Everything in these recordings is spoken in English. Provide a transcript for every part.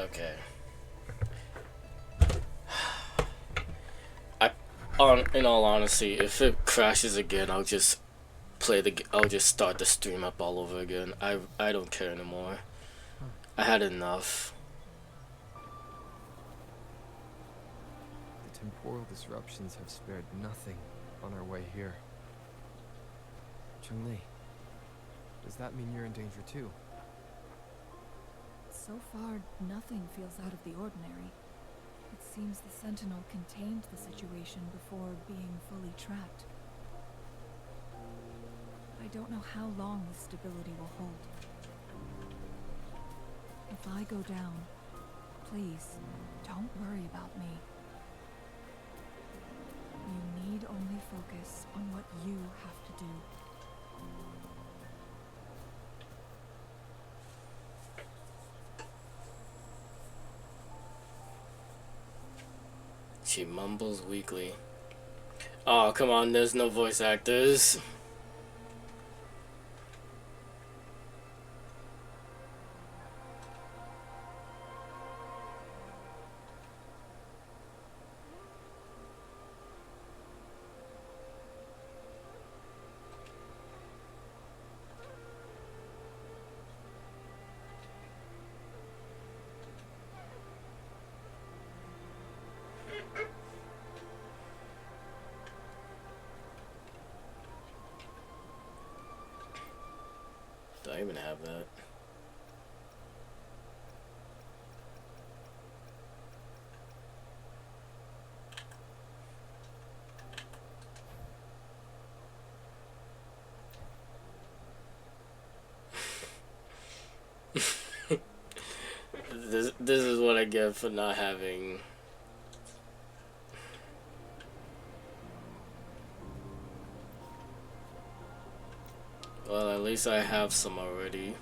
Okay. I, in all honesty, if it crashes again, I'll just start the stream up all over again. I don't care anymore. Huh. I had enough. The temporal disruptions have spared nothing on our way here. Chun-Li, does that mean you're in danger too? So far, nothing feels out of the ordinary. It seems the Sentinel contained the situation before being fully trapped. I don't know how long this stability will hold. If I go down, please, don't worry about me. You need only focus on what you have to do. She mumbles weakly. Oh, come on, there's no voice actors. Do I even have that? This is what I get for not having. Well, at least I have some already.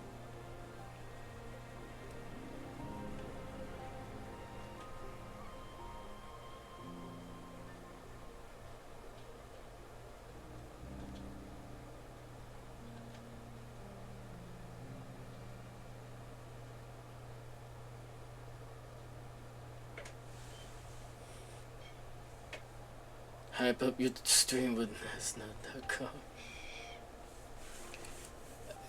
Hype up your stream with Nesnet.com.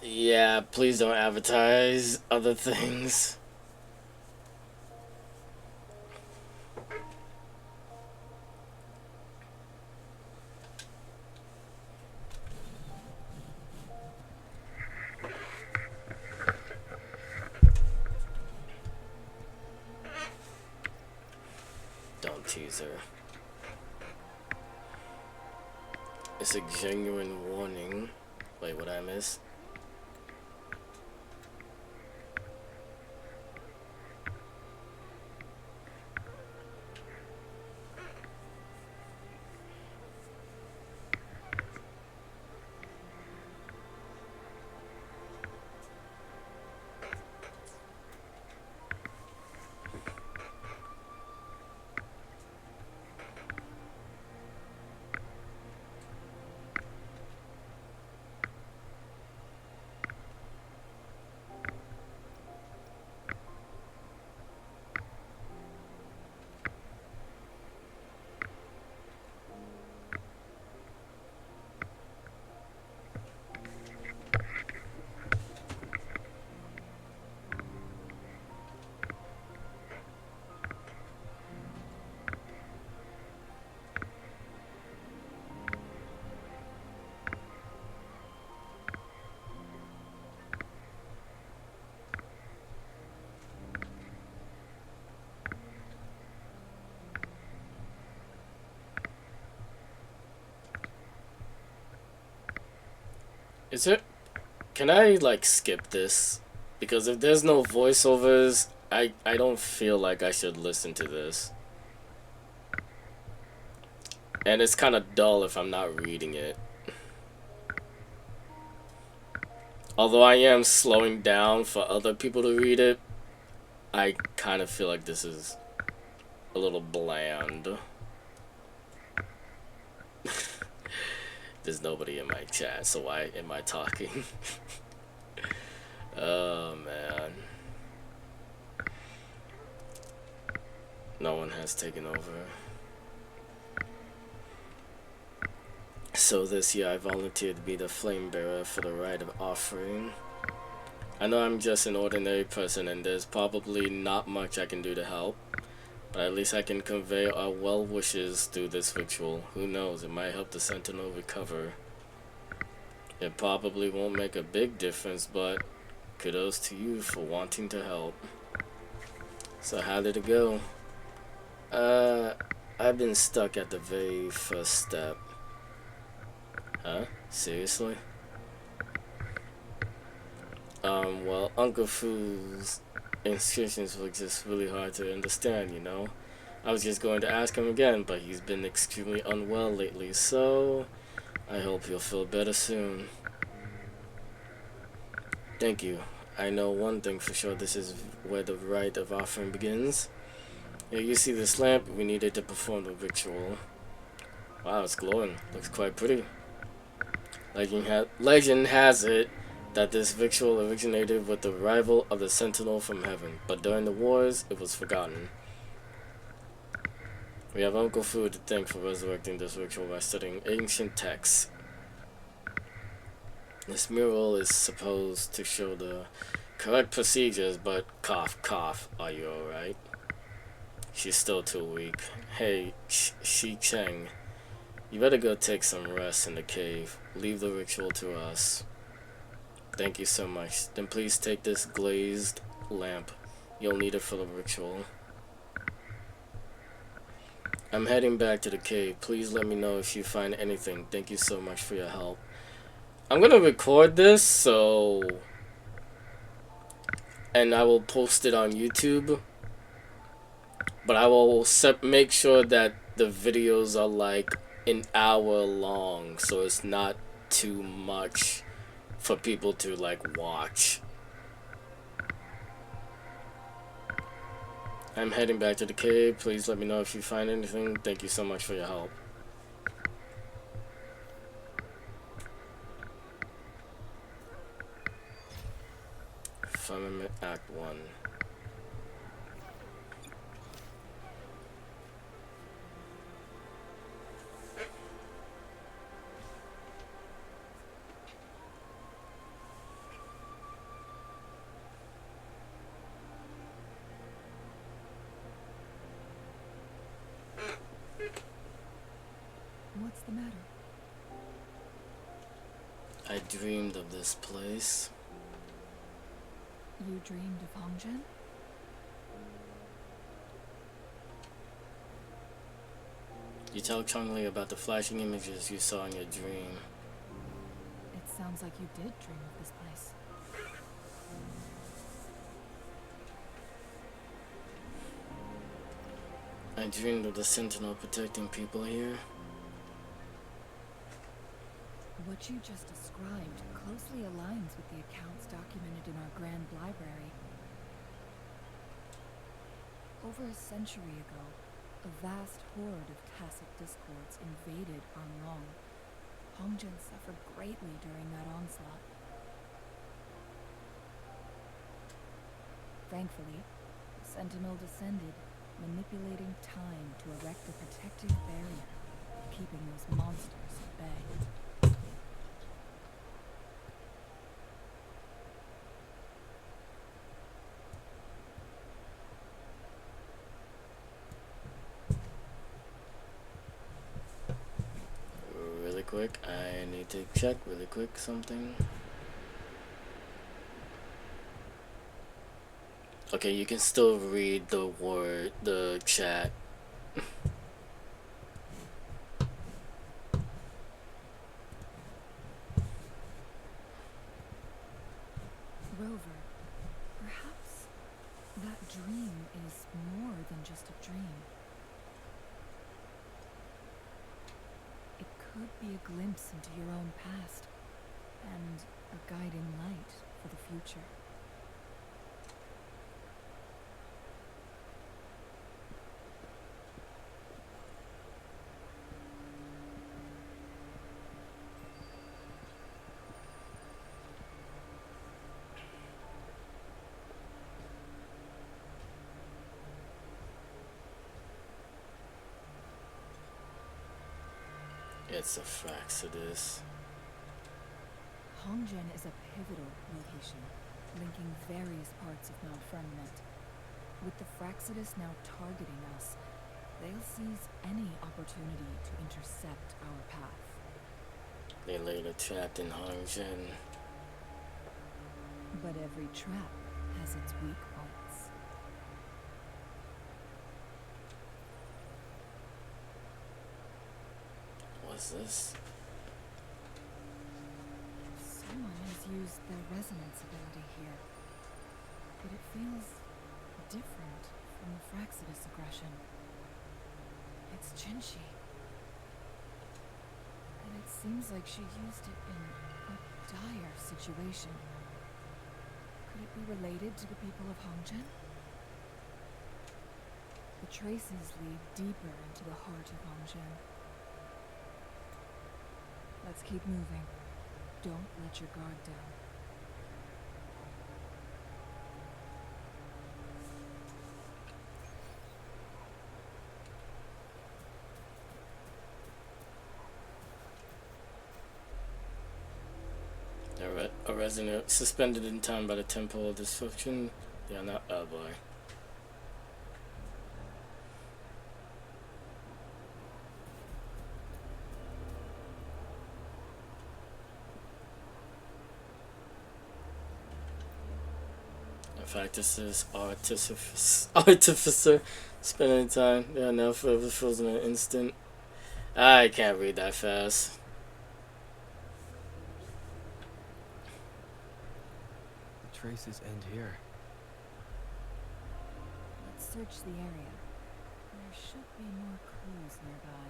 Yeah, please don't advertise other things. Don't tease her. It's a genuine warning. Wait, what I miss? Is it? Can I like skip this? Because if there's no voiceovers, I don't feel like I should listen to this. And it's kind of dull if I'm not reading it. Although I am slowing down for other people to read it, I kind of feel like this is a little bland. There's nobody in my chat, so why am I talking? Oh man. No one has taken over. So this year I volunteered to be the flame bearer for the rite of offering. I know I'm just an ordinary person and there's probably not much I can do to help, but at least I can convey our well wishes through this ritual. Who knows, it might help the Sentinel recover. It probably won't make a big difference, but kudos to you for wanting to help. So how did it go? I've been stuck at the very first step. Huh? Seriously? Well, Uncle Fu's instructions were just really hard to understand, you know? I was just going to ask him again, but he's been extremely unwell lately, so I hope he'll feel better soon. Thank you. I know one thing for sure, this is where the rite of offering begins. Here, you see this lamp? We need it to perform the ritual. Wow, it's glowing. Looks quite pretty. Legend has it that this ritual originated with the arrival of the Sentinel from heaven, but during the wars, it was forgotten. We have Uncle Fu to thank for resurrecting this ritual by studying ancient texts. This mural is supposed to show the correct procedures, but cough, cough, are you alright? She's still too weak. Hey, Shi Cheng, you better go take some rest in the cave. Leave the ritual to us. Thank you so much. Then please take this glazed lamp. You'll need it for the ritual. I'm heading back to the cave. Please let me know if you find anything. Thank you so much for your help. I'm gonna record this, and I will post it on YouTube. But I will make sure that the videos are like an hour long, so it's not too much for people to like watch. I'm heading back to the cave. Please let me know if you find anything. Thank you so much for your help. Firmament Act 1. What's the matter? I dreamed of this place. You dreamed of Hongzhen? You tell Chongli about the flashing images you saw in your dream. It sounds like you did dream of this place. I dreamed of the Sentinel protecting people here. What you just described closely aligns with the accounts documented in our Grand Library. Over a century ago, a vast horde of tacit discords invaded Anlong. Hongzhen suffered greatly during that onslaught. Thankfully, the Sentinel descended, manipulating time to erect a protective barrier, keeping those monsters at bay. Really quick, I need to check really quick something. Okay, you can still read the chat. Rover, perhaps that dream is more than just a dream. It could be a glimpse into your own past, and a guiding light for the future. It's a Fraxidus. Hongzhen is a pivotal location, linking various parts of Mount Firmament. With the Fraxidus now targeting us, they'll seize any opportunity to intercept our path. They later trapped in Hongzhen. But every trap has its weak points. What's this? Someone has used their resonance ability here, but it feels different from the Fraxidus aggression. It's Jinshi. And it seems like she used it in a dire situation. Could it be related to the people of Hongzhen? The traces lead deeper into the heart of Hongzhen. Let's keep moving. Don't let your guard down. A resident suspended in time by the Temple of Destruction. They are not. Oh boy. In fact, this is Artificer spending time. They are now forever frozen in an instant. I can't read that fast. Traces end here. Let's search the area. There should be more clues nearby.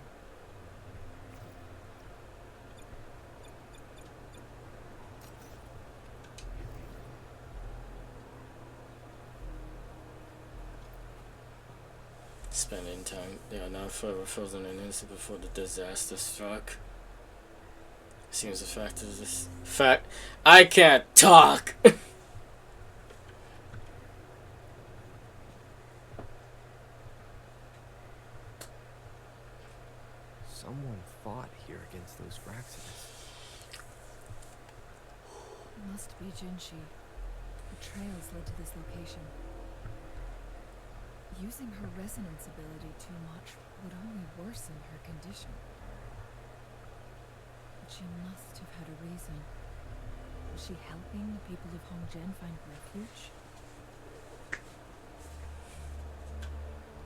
Spending time. They are now forever frozen in an instant before the disaster struck. Seems the fact is this fact. I can't talk. Someone fought here against those Fraxidus. Must be Jinshi. The trails led to this location. Using her resonance ability too much would only worsen her condition. But she must have had a reason. Was she helping the people of Hongzhen find refuge?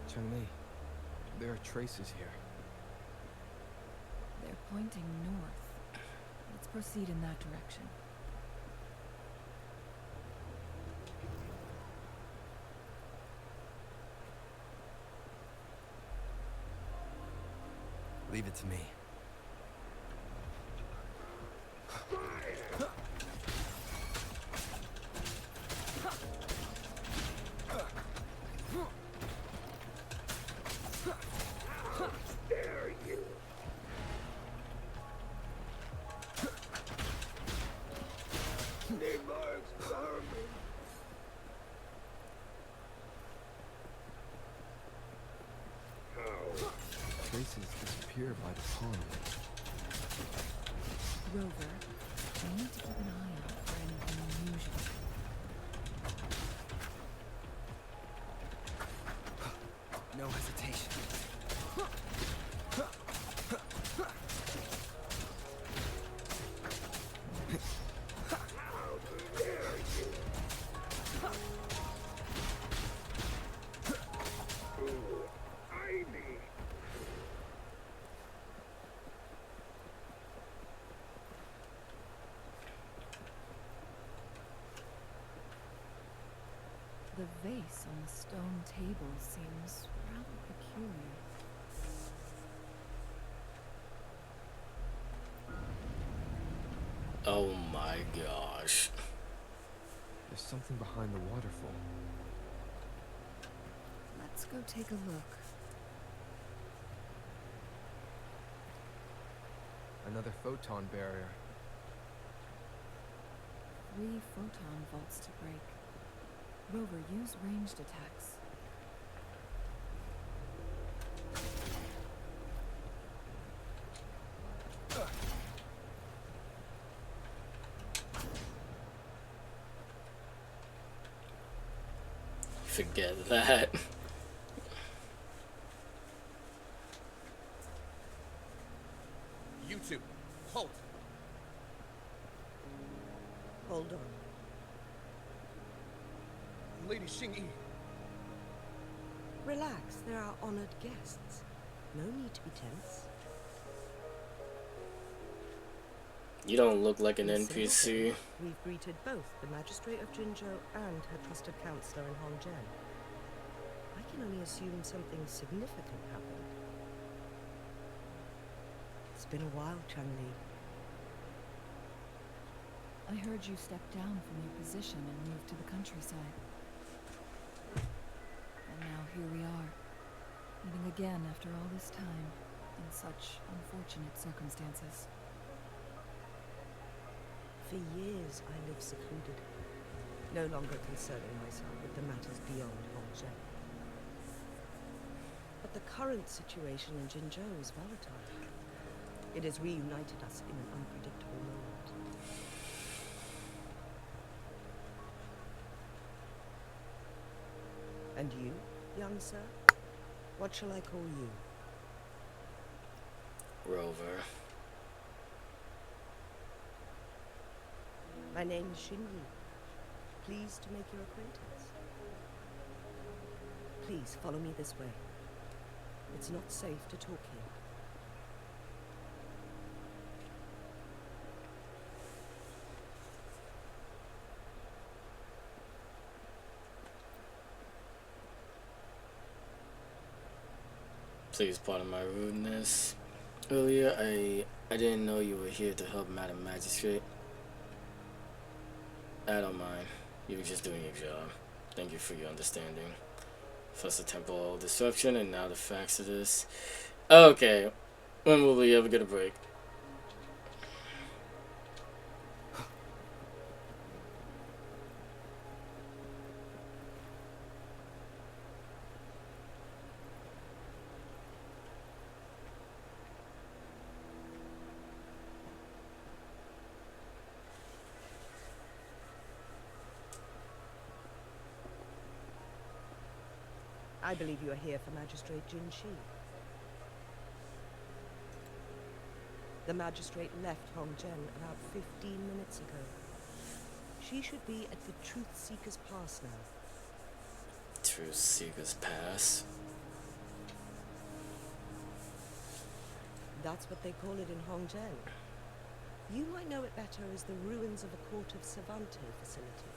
Cheng-Li, there are traces here. They're pointing north. Let's proceed in that direction. Leave it to me. Traces disappear by the pond. Rover, we need to keep an eye out for anything unusual. No hesitation. The vase on the stone table seems rather peculiar. Oh my gosh. There's something behind the waterfall. Let's go take a look. Another photon barrier. 3 photon vaults to break. Rover, use ranged attacks. Forget that. You two, halt! Hold on. Lady Xingyi. Relax, they're our honored guests. No need to be tense. You don't look like an In simple NPC. terms, we've greeted both the Magistrate of Jinzhou and her trusted counselor in Hongzhen. I can only assume something significant happened. It's been a while, Chun-Li. I heard you stepped down from your position and moved to the countryside. And now here we are, meeting again after all this time, in such unfortunate circumstances. For years, I lived secluded, no longer concerning myself with the matters beyond Hongzhen. But the current situation in Jinzhou is volatile. It has reunited us in an unpredictable moment. And you, young sir? What shall I call you? Rover. My name is Xingyi. Pleased to make your acquaintance. Please follow me this way. It's not safe to talk here. Please pardon my rudeness. Earlier, I didn't know you were here to help Madam Magistrate. I don't mind. You were just doing your job. Thank you for your understanding. First the temporal disruption, and now the facts of this. Okay. When will we ever get a break? I believe you are here for Magistrate Jin Shi. The magistrate left Hongzhen about 15 minutes ago. She should be at the Truth Seeker's Pass now. Truth Seeker's Pass. That's what they call it in Hongzhen. You might know it better as the ruins of a Court of Cervante facility.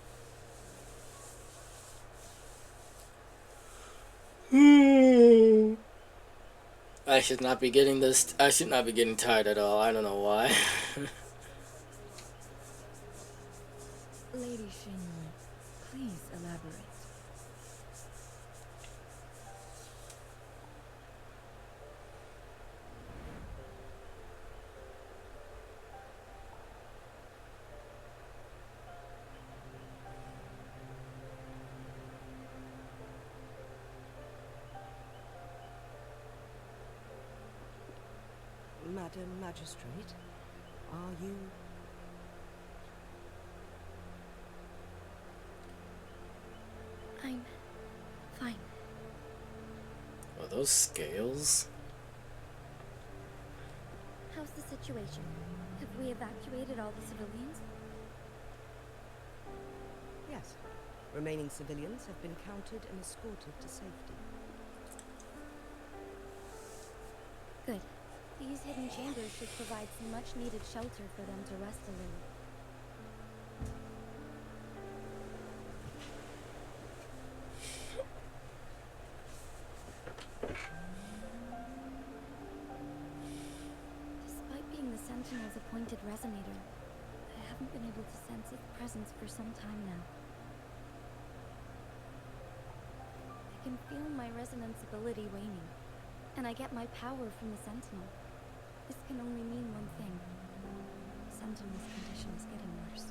I should not be getting this. I should not be getting tired at all. I don't know why. Lady Xingyi, please elaborate. Madam Magistrate, are you... I'm fine. Are those scales? How's the situation? Have we evacuated all the civilians? Yes. Remaining civilians have been counted and escorted to safety. Good. These hidden chambers should provide some much-needed shelter for them to rest a little. Despite being the Sentinel's appointed resonator, I haven't been able to sense its presence for some time now. I can feel my resonance ability waning, and I get my power from the Sentinel. This can only mean one thing. Sentinel's condition is getting worse.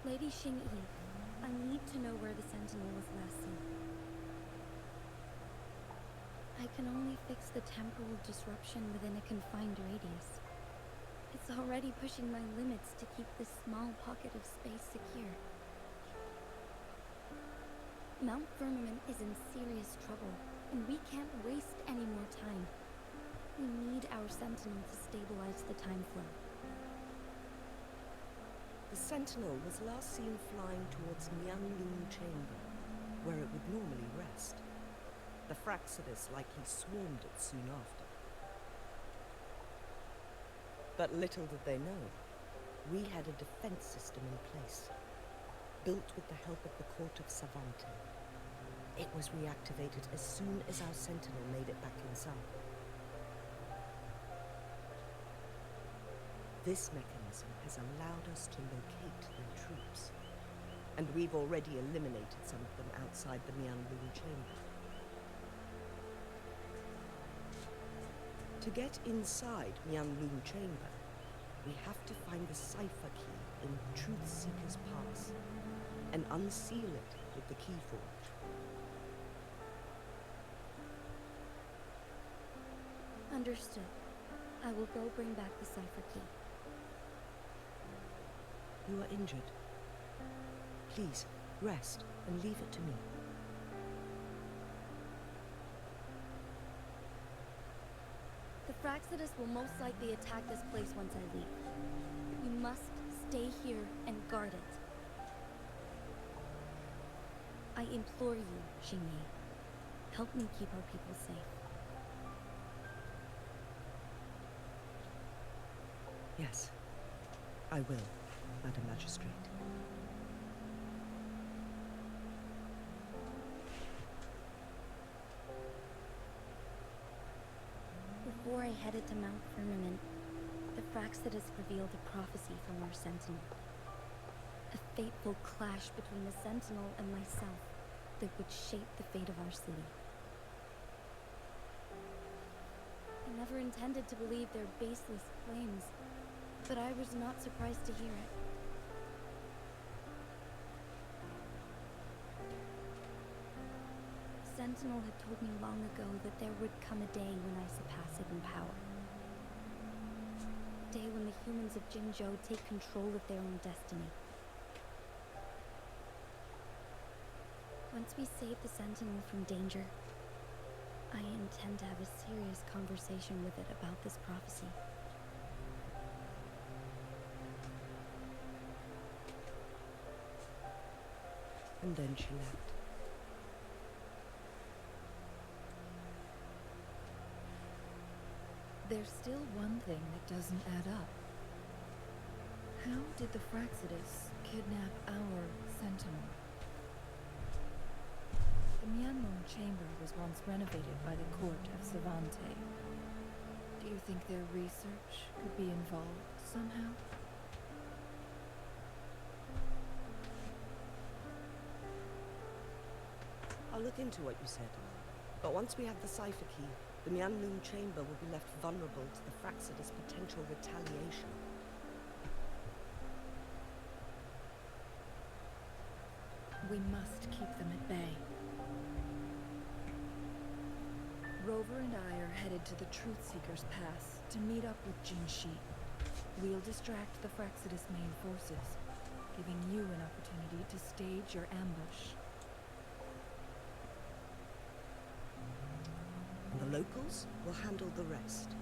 Lady Xingyi, I need to know where the Sentinel was last seen. I can only fix the temporal disruption within a confined radius. It's It's already pushing my limits to keep this small pocket of space secure. Mount Firmament is in serious trouble, and we can't waste any more time. We need our Sentinel to stabilize the time flow. The Sentinel was last seen flying towards Mianlun Chamber, where it would normally rest. The Fraxidus likely swarmed it soon after. But little did they know, we had a defense system in place, built with the help of the court of Savante. It was reactivated as soon as our Sentinel made it back inside. This mechanism has allowed us to locate their troops, and we've already eliminated some of them outside the Mianlun Chamber. To get inside Mianlun Chamber, we have to find the cipher key in Truthseeker's Pass and unseal it with the Keyforge. Understood. I will go bring back the cipher key. You are injured. Please, rest and leave it to me. The Fraxidus will most likely attack this place once I leave. You must stay here and guard it. I implore you, Xingyi. Help me keep our people safe. Yes, I will, Madam Magistrate. Before I headed to Mount Firmament, the Fraxidus revealed a prophecy from our Sentinel. A fateful clash between the Sentinel and myself that would shape the fate of our city. I never intended to believe their baseless claims, but I was not surprised to hear it. Sentinel had told me long ago that there would come a day when I surpass it in power. A day when the humans of Jinzhou take control of their own destiny. Once we save the Sentinel from danger, I intend to have a serious conversation with it about this prophecy. And then she left. There's still one thing that doesn't add up. How did the Fraxidus kidnap our Sentinel? The Mianlun Chamber was once renovated by the court of Savante. Do you think their research could be involved somehow? I'll look into what you said. But once we have the cipher key, the Mianlun Chamber will be left vulnerable to the Fraxidus' potential retaliation. We must keep them at bay. Rover and I are headed to the Truthseeker's Pass to meet up with Jinshi. We'll distract the Fraxidus' main forces, giving you an opportunity to stage your ambush. And the locals will handle the rest.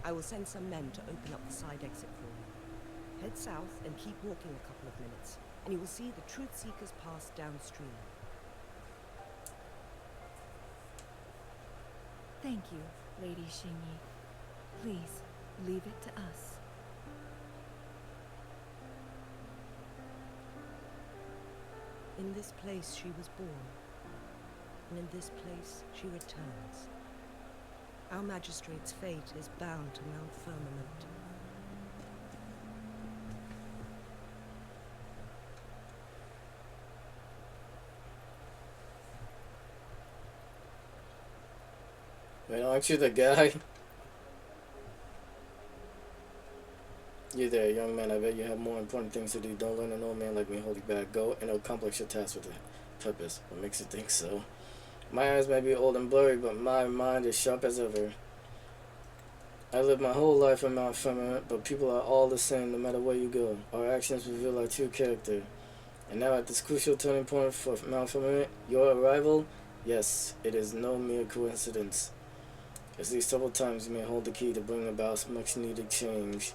I will send some men to open up the side exit for you. Head south and keep walking a couple of minutes, and you will see the Truthseeker's Pass downstream. Thank you, Lady Xingyi. Please, leave it to us. In this place she was born, and in this place she returns. Our magistrate's fate is bound to Mount Firmament. Wait, aren't you the guy? You there, young man. I bet you have more important things to do. Don't let an old man like me hold you back. Go and accomplish your task with a purpose. What makes you think so? My eyes may be old and blurry, but my mind is sharp as ever. I lived my whole life in Mount Firmament, but people are all the same no matter where you go. Our actions reveal our true character. And now at this crucial turning point for Mount Firmament, your arrival, yes, it is no mere coincidence. As these several times you may hold the key to bring about much needed change.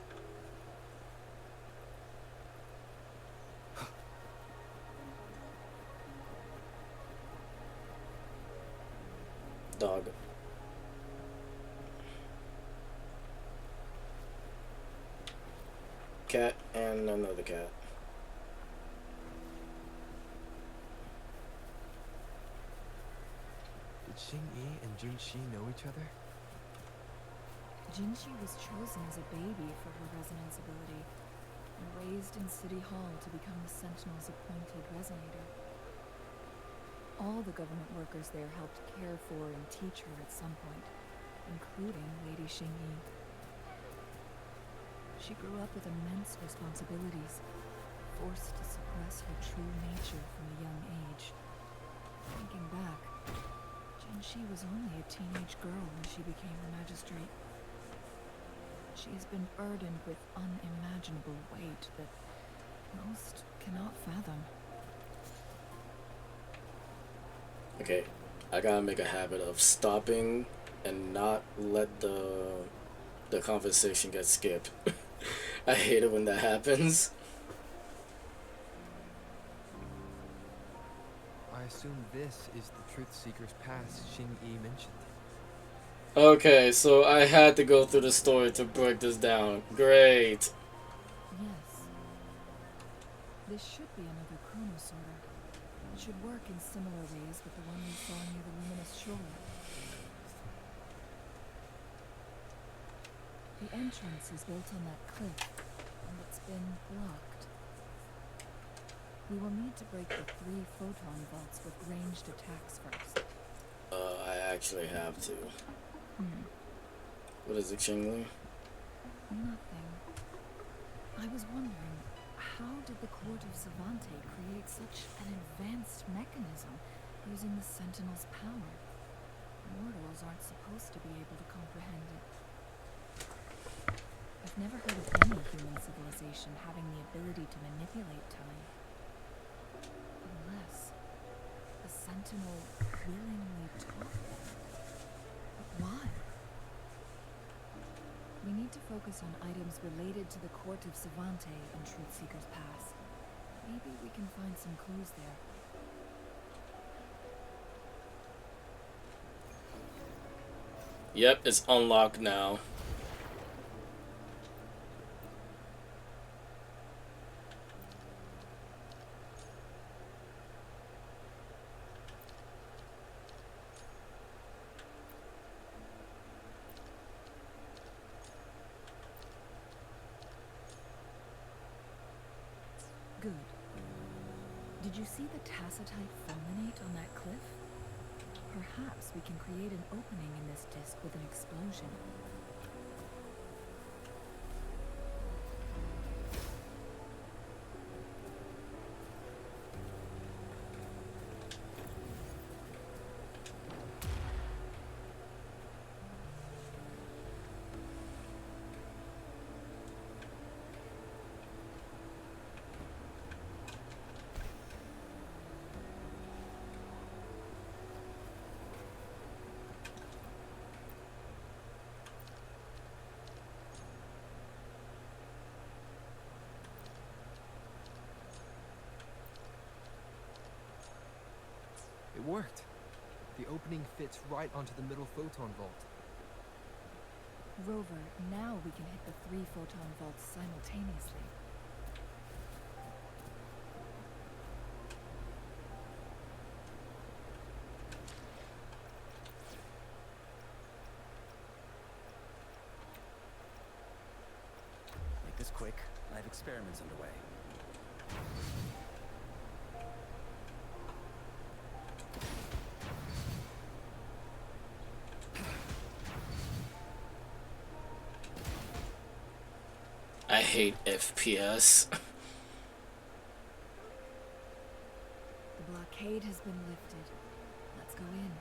Dog. Cat and another cat. Did Xing-Yi and Junshi know each other? Jinshi was chosen as a baby for her resonance ability and raised in City Hall to become the Sentinel's appointed resonator. All the government workers there helped care for and teach her at some point, including Lady Xing-Yi. She grew up with immense responsibilities, forced to suppress her true nature from a young age. Thinking back, Jinshi was only a teenage girl when she became the magistrate. She has been burdened with unimaginable weight that most cannot fathom. Okay, I gotta make a habit of stopping and not let the conversation get skipped. I hate it when that happens. I assume this is the Truth Seeker's Pass Xing-Yi mentioned. Okay, so I had to go through the story to break this down. Great. Yes. This should be another chronosorter. It should work in similar ways with the one we saw near the luminous shore. The entrance is built on that cliff, and it's been blocked. We will need to break the 3 photon vaults with ranged attacks first. I actually have to. What is it, Qingli? Nothing. I was wondering, how did the Court of Savante create such an advanced mechanism using the Sentinel's power? Mortals aren't supposed to be able to comprehend it. I've never heard of any human civilization having the ability to manipulate time. Unless the Sentinel willingly taught them. But why? We need to focus on items related to the Court of Savante and Truthseeker's Pass. Maybe we can find some clues there. Yep, it's unlocked now. Good. Did you see the tacitite fulminate on that cliff? Perhaps we can create an opening in this disk with an explosion. It worked. The opening fits right onto the middle photon vault. Rover, now we can hit the 3 photon vaults simultaneously. Make this quick. I have experiments underway. I hate FPS. The blockade has been lifted. Let's go in.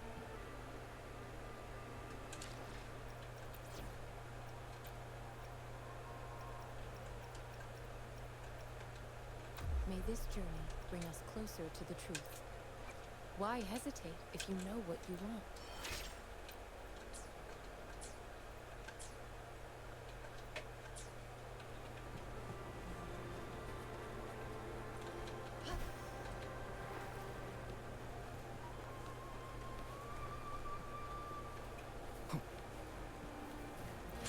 May this journey bring us closer to the truth. Why hesitate if you know what you want?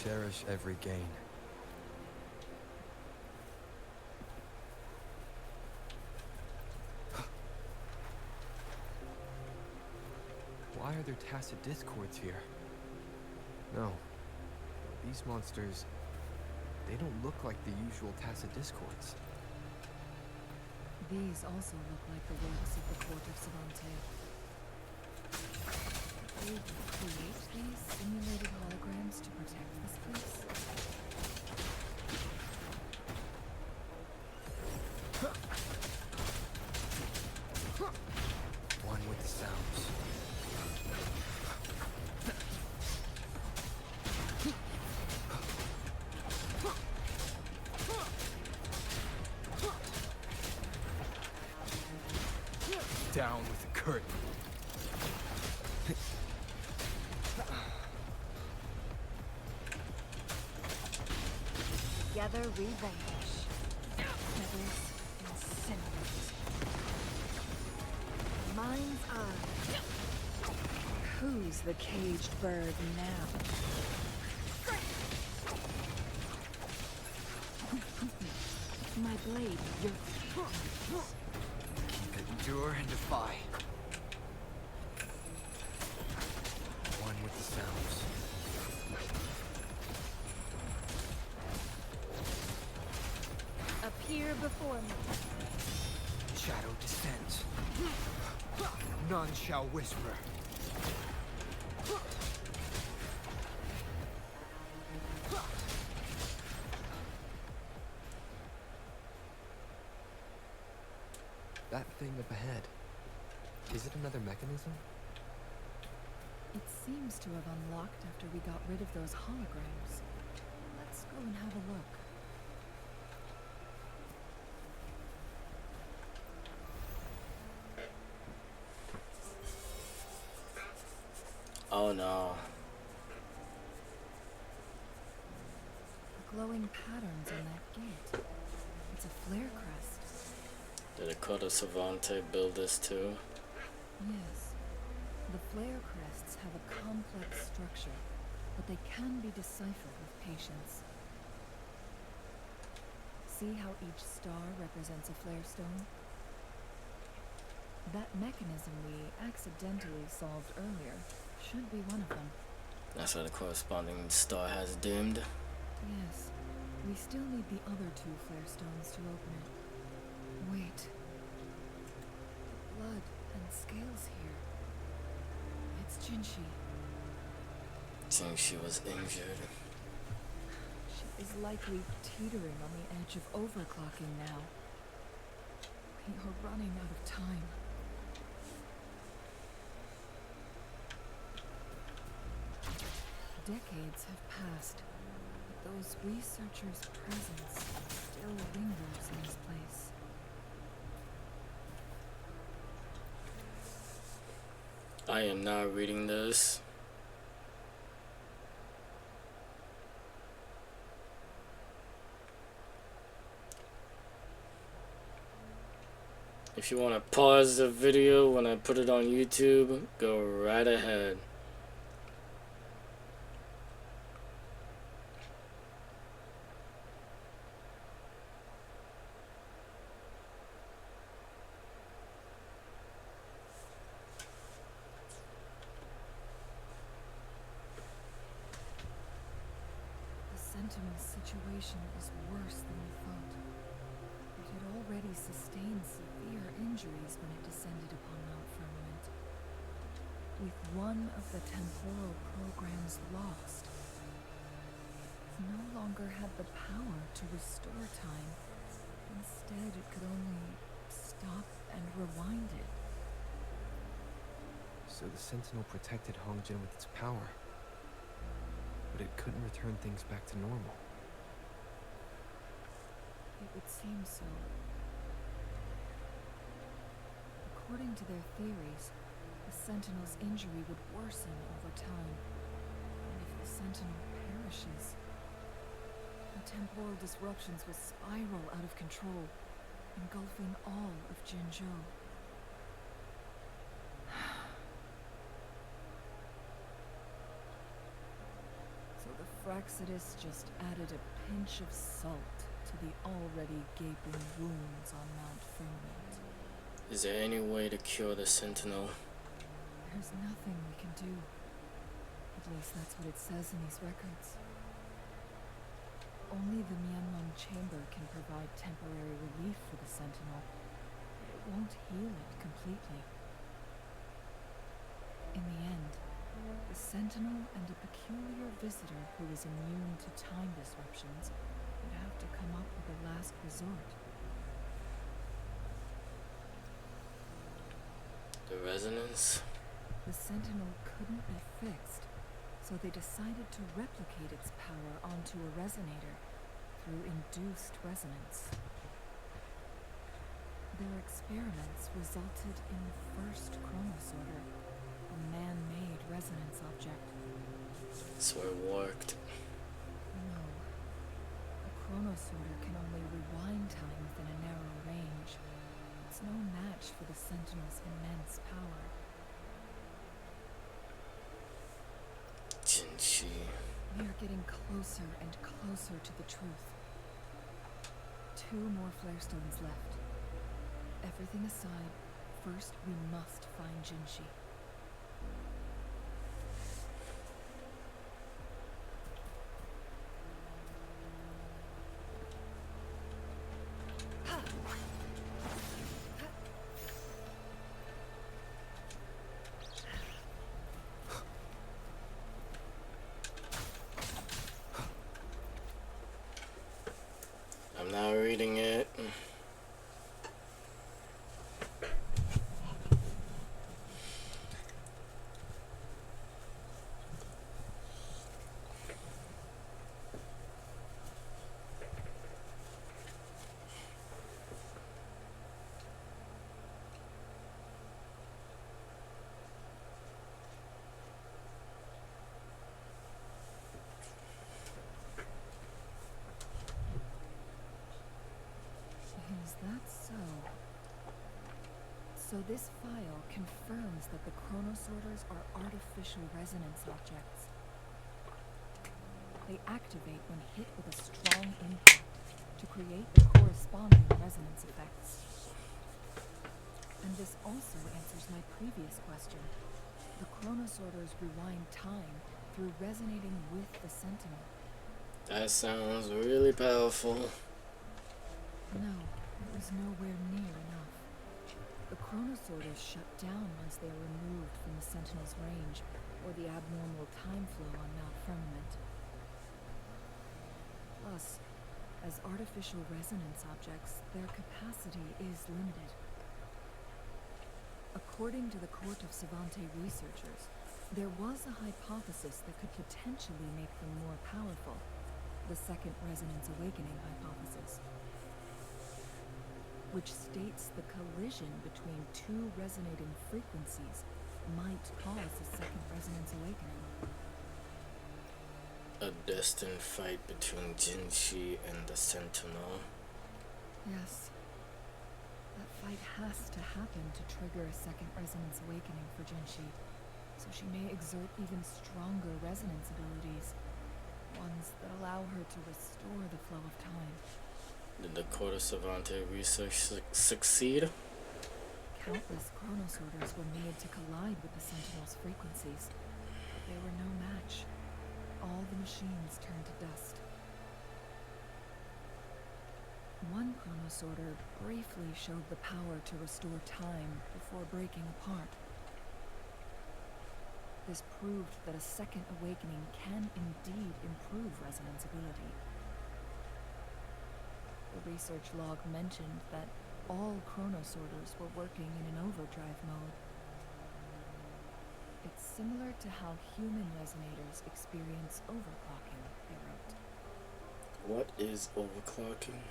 Cherish every gain. Why are there tacit discords here? No. These monsters, they don't look like the usual tacit discords. These also look like the works of the court of Savante. Did they create these simulated holograms to protect this place? One with the sounds. Down with the curtain. Together we vanquish. Feathers and cinders. Mind's eye. Who's the caged bird now? My blade, your... Keep it endure and defy. One with the sounds. Appear before me. Shadow descends. None shall whisper. That thing up ahead. Is it another mechanism? It seems to have unlocked after we got rid of those holograms. Let's go and have a look. Oh no. The glowing patterns on that gate. It's a flare crest. Did the Court of Savante build this too? Yes. The flare crests have a complex structure, but they can be deciphered with patience. See how each star represents a flare stone? That mechanism we accidentally solved earlier should be one of them. That's what the corresponding star has dimmed. Yes. We still need the other two flare stones to open it. Wait. The blood and scales here. It's Jinshi. Seems she was injured. She is likely teetering on the edge of overclocking now. We are running out of time. Decades have passed, but those researchers' presence still lingers in this place. I am not reading this. If you want to pause the video when I put it on YouTube, go right ahead. Sentinel's situation is worse than we thought. It had already sustained severe injuries when it descended upon Mount Firmament. With one of the temporal programs lost, it no longer had the power to restore time. Instead, it could only stop and rewind it. So the Sentinel protected Hongjin with its power, but it couldn't return things back to normal. It would seem so. According to their theories, the Sentinel's injury would worsen over time. And if the Sentinel perishes, the temporal disruptions will spiral out of control, engulfing all of Jinzhou. So the Fraxidus just added a pinch of salt to the already gaping wounds on Mount Firmament. Is there any way to cure the Sentinel? There's nothing we can do. At least that's what it says in these records. Only the Mianlong Chamber can provide temporary relief for the Sentinel. It won't heal it completely. In the end, the Sentinel and a peculiar visitor who is immune to time disruptions would have to come up with a last resort. The resonance? The Sentinel couldn't be fixed, so they decided to replicate its power onto a resonator through induced resonance. Their experiments resulted in the first chronosorter, a man-made resonance object. So it worked. No. A chronosorter can only rewind time within a narrow range. It's no match for the Sentinel's immense power. Jinshi. We are getting closer and closer to the truth. 2 more flare stones left. Everything aside, first we must find Jinshi. I'm now reading it. Is that so? So this file confirms that the chronosorters are artificial resonance objects. They activate when hit with a strong impact to create the corresponding resonance effects. And this also answers my previous question. The chronosorters rewind time through resonating with the Sentinel. That sounds really powerful. No, it was nowhere near enough. The chronosorters shut down once they are removed from the Sentinel's range, or the abnormal time flow on Mount Firmament. Plus, as artificial resonance objects, their capacity is limited. According to the Court of Savante researchers, there was a hypothesis that could potentially make them more powerful, the Second Resonance Awakening hypothesis, which states the collision between 2 resonating frequencies might cause a Second Resonance Awakening. A destined fight between Jinshi and the Sentinel. Yes. That fight has to happen to trigger a Second Resonance Awakening for Jinshi, so she may exert even stronger resonance abilities, ones that allow her to restore the flow of time. Did the Court of Savante research succeed? Countless chronosorters were made to collide with the Sentinel's frequencies, but they were no match. All the machines turned to dust. One chronosorter briefly showed the power to restore time before breaking apart. This proved that a second awakening can indeed improve resonance ability. The research log mentioned that all chronosorters were working in an overdrive mode. Similar to how human resonators experience overclocking, they wrote. What is overclocking?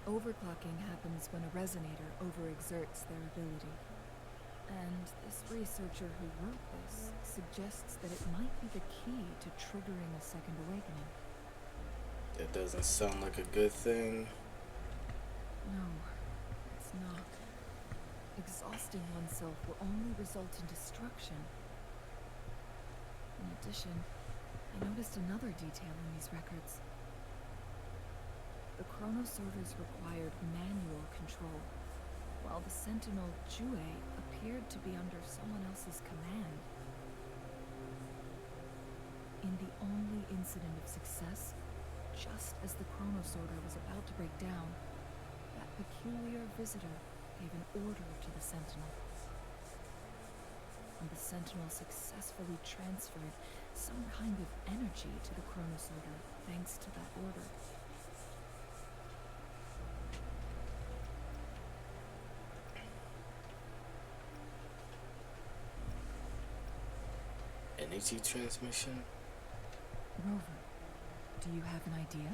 Overclocking happens when a resonator overexerts their ability. And this researcher who wrote this suggests that it might be the key to triggering a second awakening. That doesn't sound like a good thing. No, it's not. Exhausting oneself will only result in destruction. In addition, I noticed another detail in these records. The chronosorters required manual control, while the sentinel Jue appeared to be under someone else's command. In the only incident of success, just as the chronosorter was about to break down, that peculiar visitor gave an order to the sentinel. And the sentinel successfully transferred some kind of energy to the chronosorter thanks to that order. Energy transmission? Rover, do you have an idea?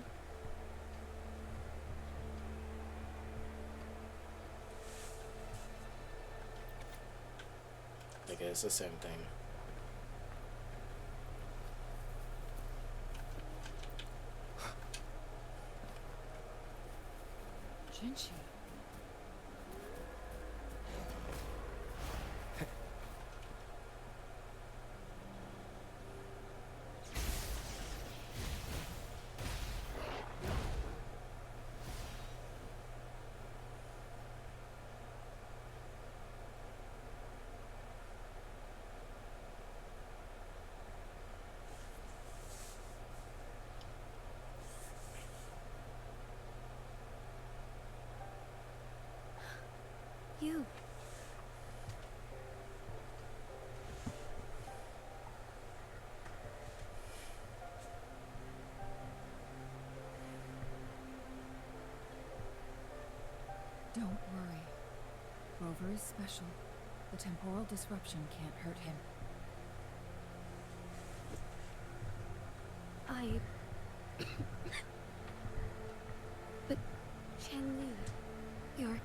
I guess it's the same thing. Jinchi. You. Don't worry. Rover is special. The temporal disruption can't hurt him. But Chang-Li, you're...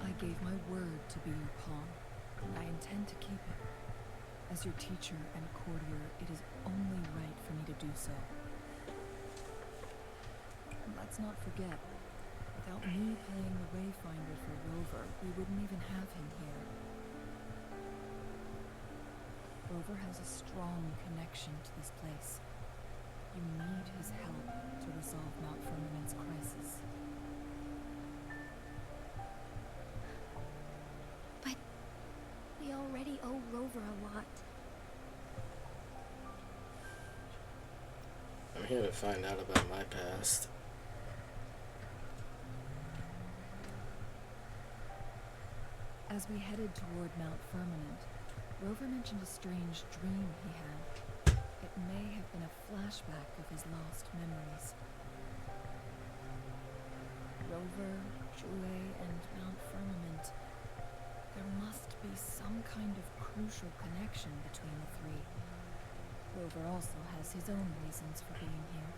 I gave my word to be your pawn, and I intend to keep it. As your teacher and courtier, it is only right for me to do so. And let's not forget, without me playing the Wayfinder for Rover, we wouldn't even have him here. Rover has a strong connection to this place. You need his help to resolve Mount Firmament's crisis. But we already owe Rover a lot. I'm here to find out about my past. As we headed toward Mount Firmament, Rover mentioned a strange dream he had. It may have been a flashback of his lost memories. Rover, Jue, and Mount Firmament. There must be some kind of crucial connection between the three. Rover also has his own reasons for being here.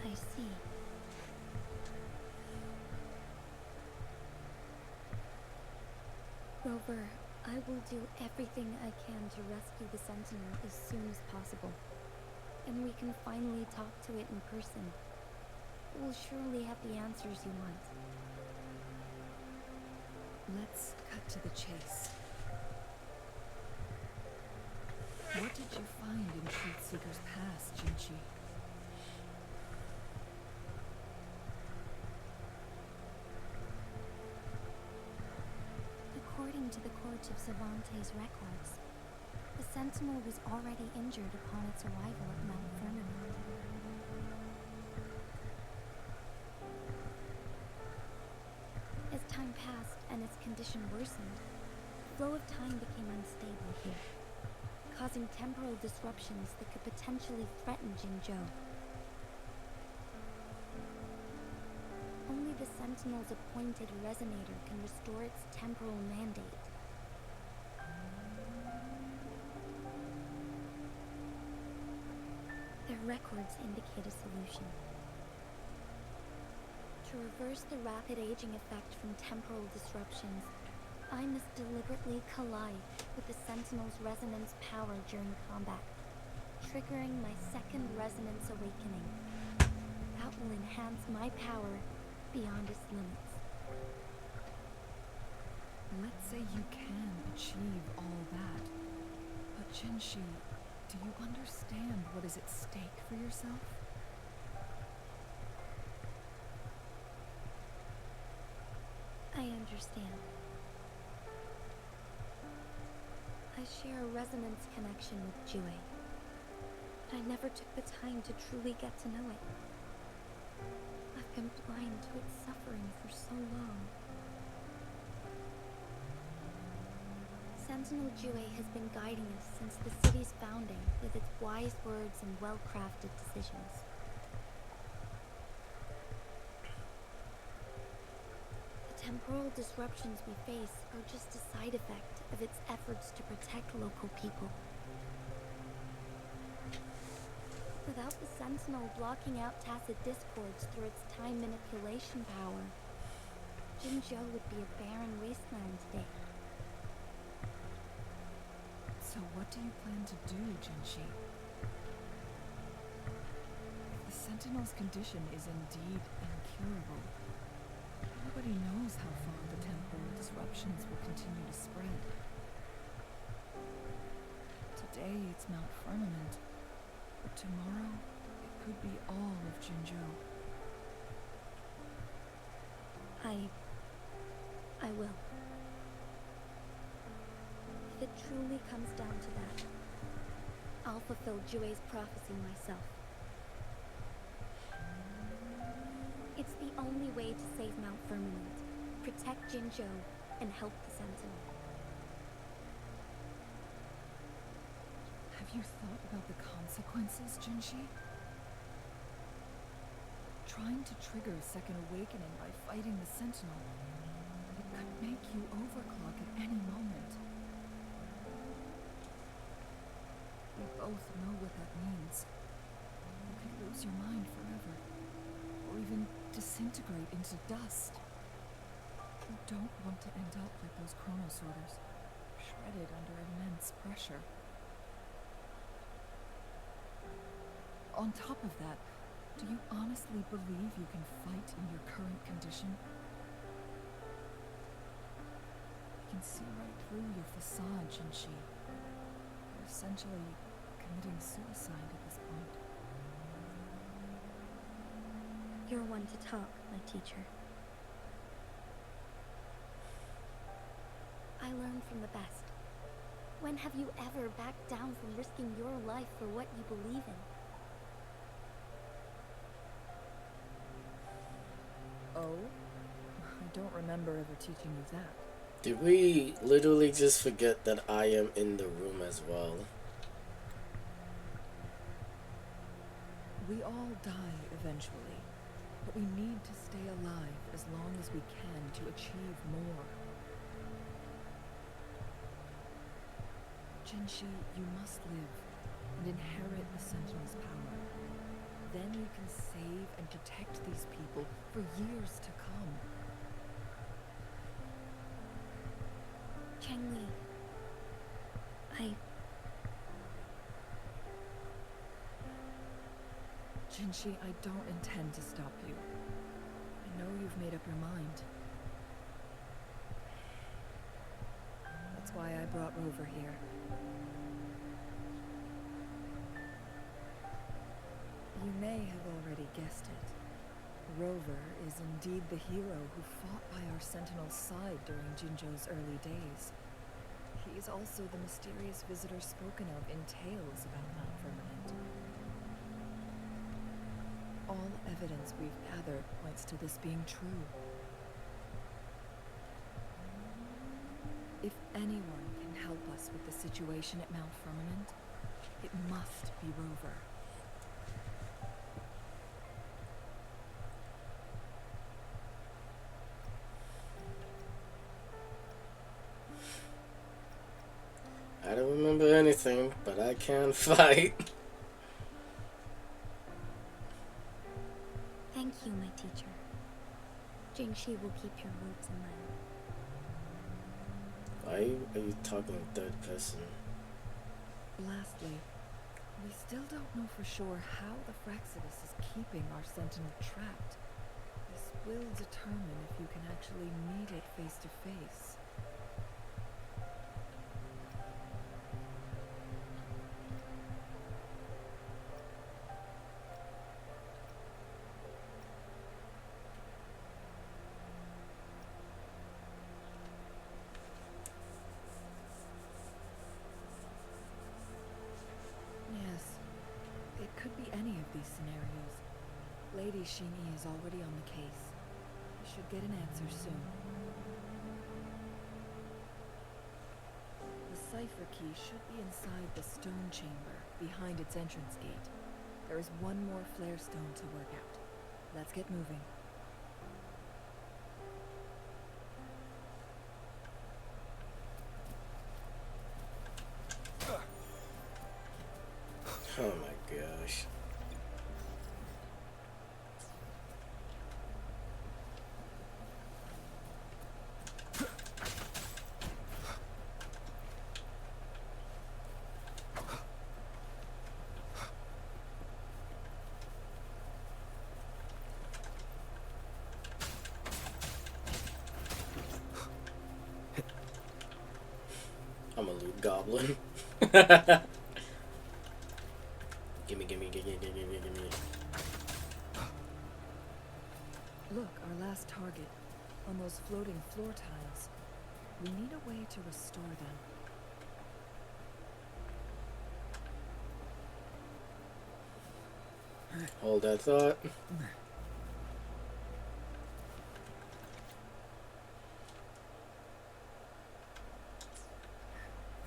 I see. Rover, I will do everything I can to rescue the Sentinel as soon as possible. And we can finally talk to it in person. It will surely have the answers you want. Let's cut to the chase. What did you find in Truthseeker's past, Jinchi? According to the Court of Savante's records, the Sentinel was already injured upon its arrival at Mount Firmament. As time passed and its condition worsened, the flow of time became unstable here, causing temporal disruptions that could potentially threaten Jinzhou. the Sentinel's appointed resonator can restore its temporal mandate. Their records indicate a solution. To reverse the rapid aging effect from temporal disruptions, I must deliberately collide with the Sentinel's resonance power during combat, triggering my second resonance awakening. That will enhance my power beyond its limits. Let's say you can achieve all that. But Jinshi, do you understand what is at stake for yourself? I understand. I share a resonance connection with Jue, but I never took the time to truly get to know it. I've been blind to its suffering for so long. Sentinel Jue has been guiding us since the city's founding with its wise words and well-crafted decisions. The temporal disruptions we face are just a side effect of its efforts to protect local people. Without the Sentinel blocking out tacit discords through its time manipulation power, Jinzhou would be a barren wasteland today. So what do you plan to do, Jinshi? If the Sentinel's condition is indeed incurable, nobody knows how far the temporal disruptions will continue to spread. Today it's Mount Firmament, but tomorrow it could be all of Jinzhou. I will. If it truly comes down to that, I'll fulfill Jue's prophecy myself. It's the only way to save Mount Firmament, protect Jinzhou, and help the Sentinel. Have you thought about the consequences, Jinshi? Trying to trigger a second awakening by fighting the Sentinel, it could make you overclock at any moment. We both know what that means. You could lose your mind forever, or even disintegrate into dust. You don't want to end up like those chronosorters, shredded under immense pressure. On top of that, do you honestly believe you can fight in your current condition? I can see right through your facade, Jinshi. You're essentially committing suicide at this point. You're one to talk, my teacher. I learn from the best. When have you ever backed down from risking your life for what you believe in? Oh? I don't remember ever teaching you that. Did we literally just forget that I am in the room as well? We all die eventually, but we need to stay alive as long as we can to achieve more. Jinshi, you must live and inherit the Sentinel's power. Then you can save and protect these people for years to come. Chengli, Jinshi, I don't intend to stop you. I know you've made up your mind. That's why I brought Rover here. You may have already guessed it. Rover is indeed the hero who fought by our Sentinel's side during Jinzhou's early days. He is also the mysterious visitor spoken of in tales about Mount Firmament. All evidence we've gathered points to this being true. If anyone can help us with the situation at Mount Firmament, it must be Rover. I don't remember anything, but I can fight. Thank you, my teacher. Jingshi will keep your words in mind. Why are you talking in third person? Lastly, we still don't know for sure how the Fraxidus is keeping our sentinel trapped. This will determine if you can actually meet it face to face. Yes, it could be any of these scenarios. Lady Xingyi is already on the case. We should get an answer soon. The cipher key should be inside the stone chamber, behind its entrance gate. There is one more flare stone to work out. Let's get moving. Oh my gosh. I'm a loot goblin. Gimme. Look, our last target. On those floating floor tiles. We need a way to restore them. Hold that thought.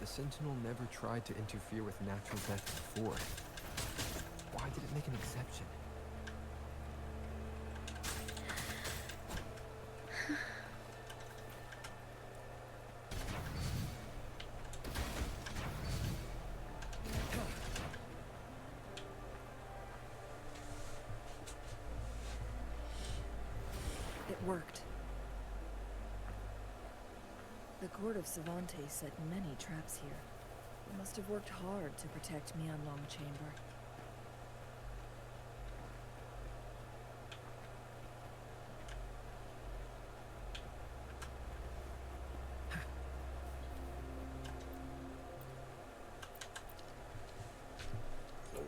The Sentinel never tried to interfere with natural death before. Why did it make an exception? It worked. The court of Savante set many traps here. They must have worked hard to protect Mianlong Chamber.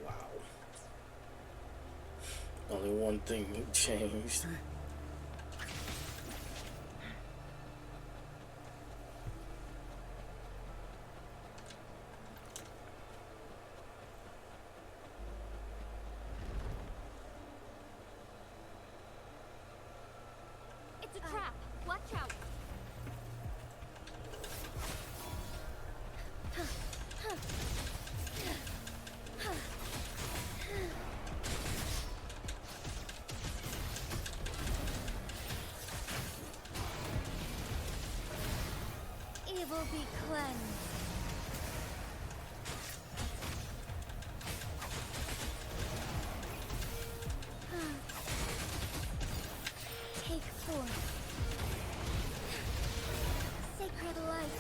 Wow. Only one thing changed. It's a trap! Watch out! Evil be cleansed. Take forth. Sacred light.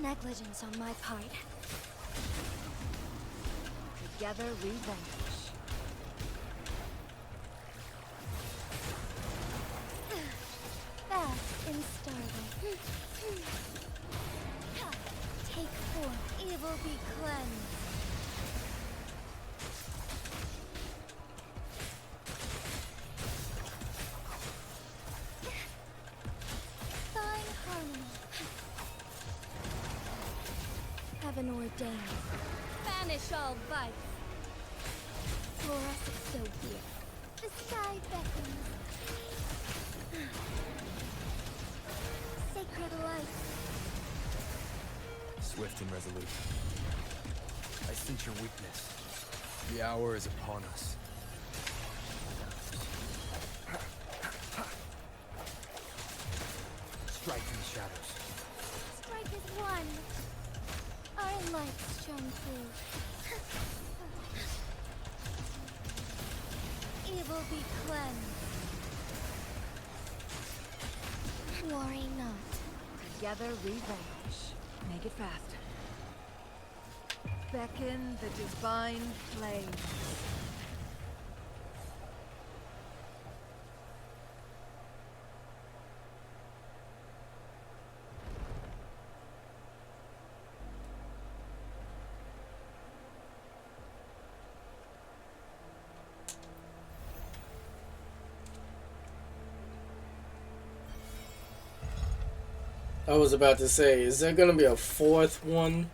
Negligence on my part. Together we vanquish. Fast in starlight. Take forth, evil be cleansed. Fine harmony. Heaven ordained. Banish all vice. For us it's so here. The sky beckons. Sacred light. Swift and resolute. I sense your weakness. The hour is upon us. strike in the shadows. Strike is one. Our lights shone through. Evil be cleansed. Worry not. Together we vanish. Make it fast. Beckon the divine flame. I was about to say, is there gonna be a fourth one?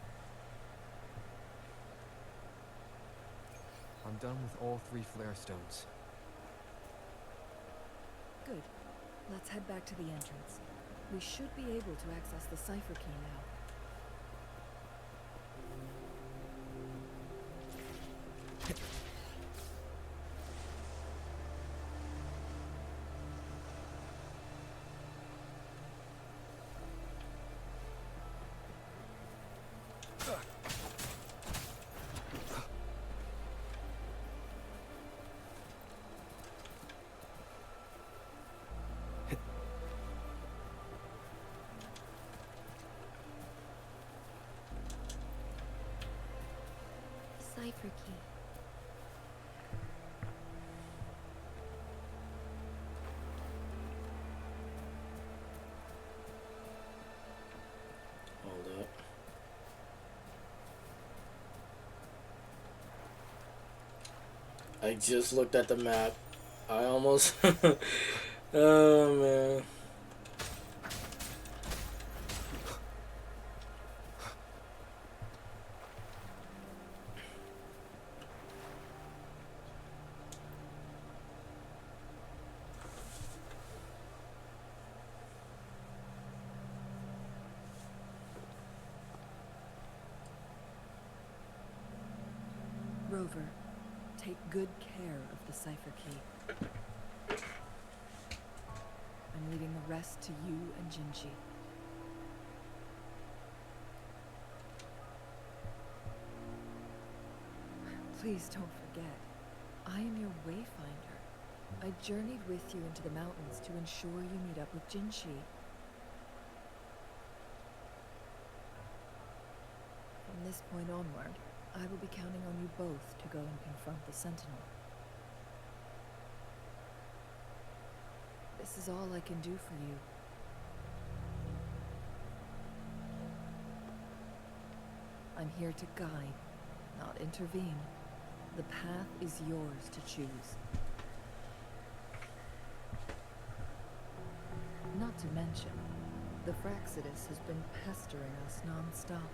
I'm done with all 3 flare stones. Good. Let's head back to the entrance. We should be able to access the cipher key now. Cipher key. Hold up. I just looked at the map. I almost... Oh, man. Rover, take good care of the cipher key. I'm leaving the rest to you and Jinchi. Please don't forget, I am your wayfinder. I journeyed with you into the mountains to ensure you meet up with Jinchi. From this point onward, I will be counting on you both to go and confront the Sentinel. This is all I can do for you. I'm here to guide, not intervene. The path is yours to choose. Not to mention, the Fraxidus has been pestering us non-stop.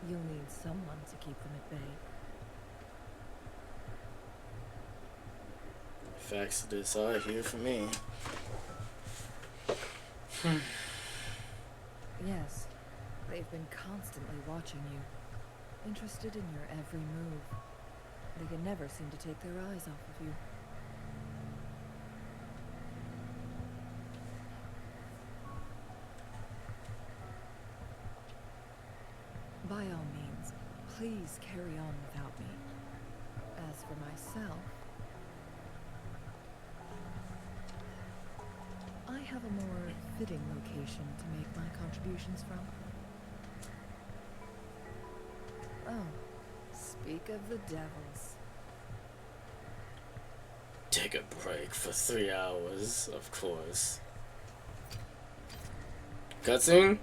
You'll need someone to keep them at bay. Facts of this are here for me. Yes, they've been constantly watching you, interested in your every move. They can never seem to take their eyes off of you. By all means, please carry on without me. As for myself, I have a more fitting location to make my contributions from. Oh, speak of the devils. Take a break for 3 hours, of course. Cutscene?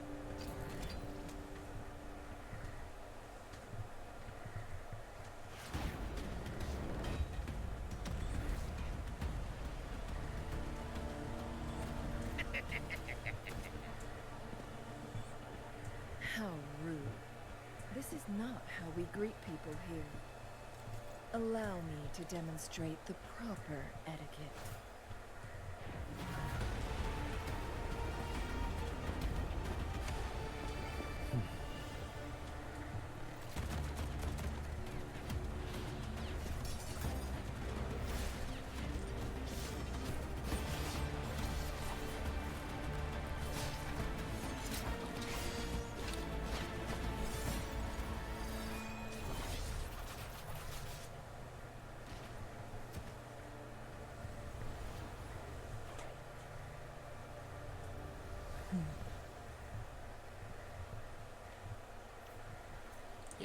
How rude. This is not how we greet people here. Allow me to demonstrate the proper etiquette.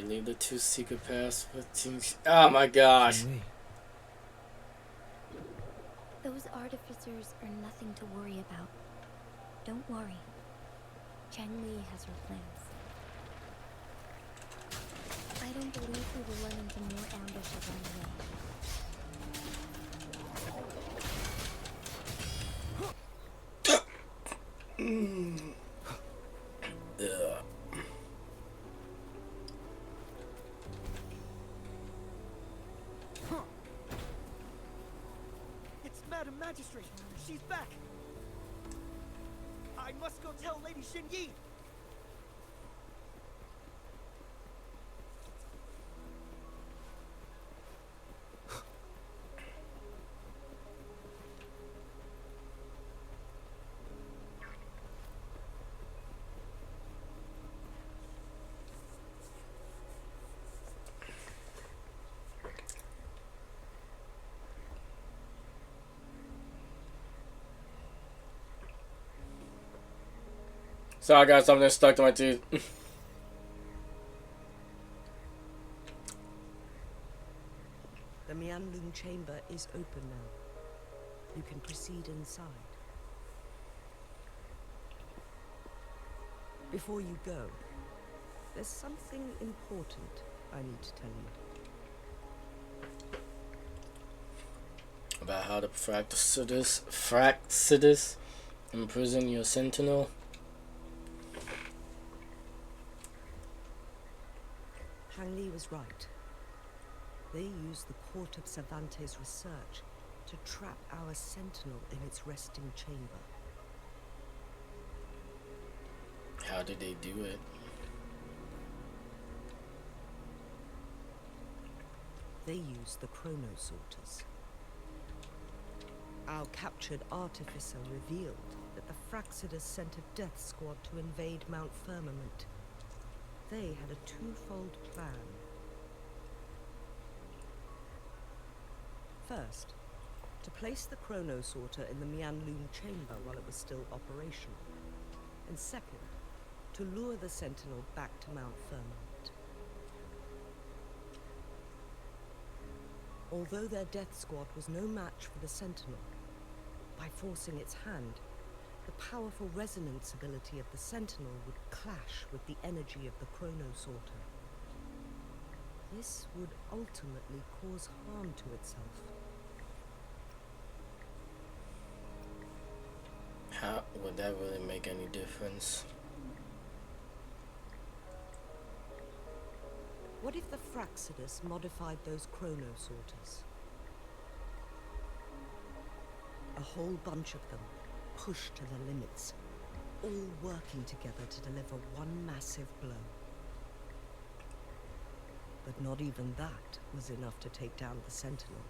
leave the two secret paths with teams. Oh my gosh. Xingli. Those artificers are nothing to worry about. Don't worry. Chang Li has her plans. I don't believe we will run into more ambushes on the way. Ugh. It's Madam Magistrate. She's back. I must go tell Lady Xin Yi. So I got something stuck to my tooth. The Mianlun chamber is open now. You can proceed inside. Before you go, there's something important I need to tell you. About how the Fraxidus imprison your sentinel. Hang Li was right. They used the Court of Cervantes' research to trap our sentinel in its resting chamber. How did they do it? They used the chronosorters. Our captured artificer revealed that the Fraxidus sent a death squad to invade Mount Firmament. They had a twofold plan. First, to place the chronosorter in the Mianlun chamber while it was still operational. And second, to lure the sentinel back to Mount Firmament. Although their death squad was no match for the sentinel, by forcing its hand, the powerful resonance ability of the sentinel would clash with the energy of the chronosorter. This would ultimately cause harm to itself. How would that really make any difference? What if the Fraxidus modified those chronosorters? A whole bunch of them, pushed to their limits, all working together to deliver one massive blow. But not even that was enough to take down the Sentinel.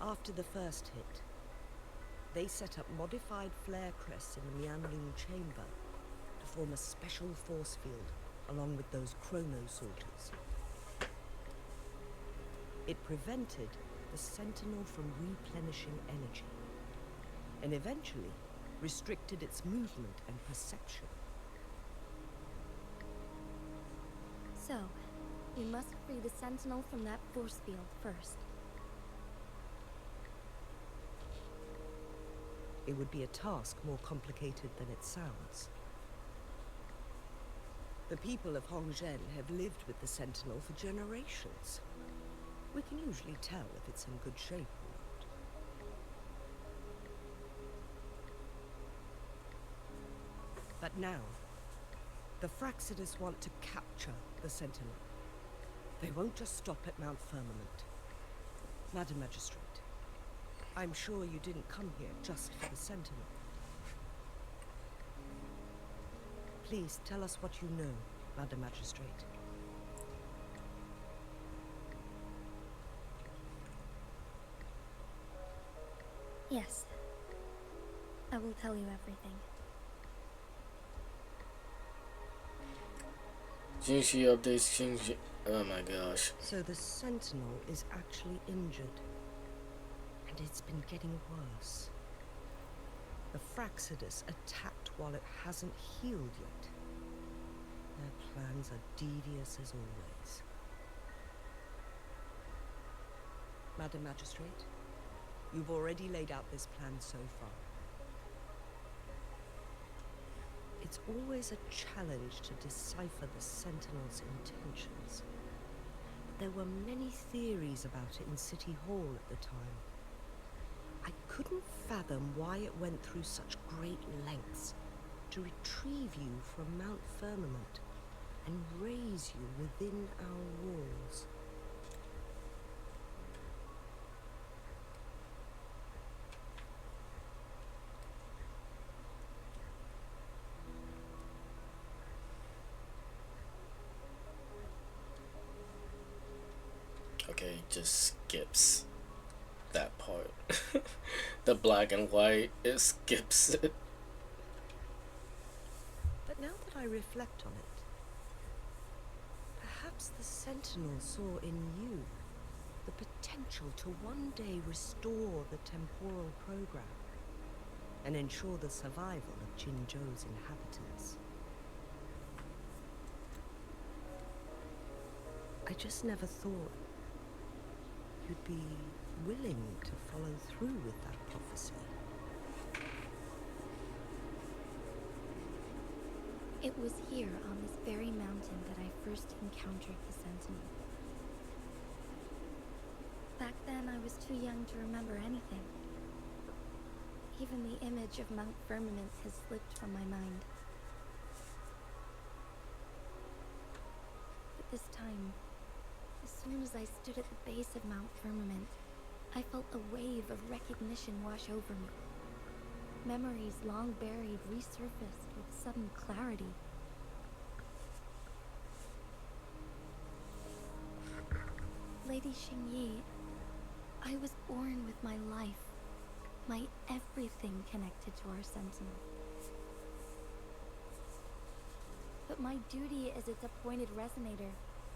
After the first hit, they set up modified flare crests in the Mianlun chamber to form a special force field along with those chronosorters. It prevented the Sentinel from replenishing energy, and eventually restricted its movement and perception. So, we must free the Sentinel from that force field first. It would be a task more complicated than it sounds. The people of Hongzhen have lived with the Sentinel for generations. We can usually tell if it's in good shape or not. But now, the Fraxidus want to capture the Sentinel. They won't just stop at Mount Firmament. Madam Magistrate, I'm sure you didn't come here just for the Sentinel. Please tell us what you know, Madam Magistrate. Yes. I will tell you everything. Xingxi updates Xingxi. Oh my gosh. So the Sentinel is actually injured. And it's been getting worse. The Fraxidus attacked while it hasn't healed yet. Their plans are devious as always. Madam Magistrate, you've already laid out this plan so far. It's always a challenge to decipher the Sentinel's intentions. There were many theories about it in City Hall at the time. I couldn't fathom why it went through such great lengths to retrieve you from Mount Firmament and raise you within our walls. Okay, just skips that part. The black and white, it skips it. But now that I reflect on it, perhaps the Sentinel saw in you the potential to one day restore the temporal program and ensure the survival of Jinzhou's inhabitants. I just never thought you'd be willing to follow through with that prophecy. It was here on this very mountain that I first encountered the Sentinel. Back then, I was too young to remember anything. Even the image of Mount Firmament has slipped from my mind. But this time, as soon as I stood at the base of Mount Firmament, I felt a wave of recognition wash over me. Memories long buried resurfaced with sudden clarity. Lady Xingyi, I was born with my life, my everything connected to our Sentinel. But my duty as its appointed resonator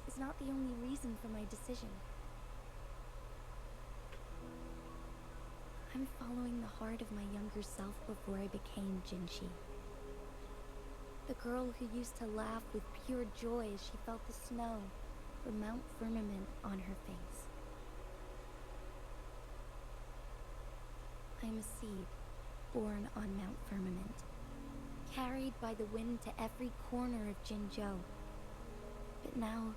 is not the only reason for my decision. I'm following the heart of my younger self before I became Jinshi. The girl who used to laugh with pure joy as she felt the snow from Mount Firmament on her face. I'm a seed born on Mount Firmament, carried by the wind to every corner of Jinzhou. But now,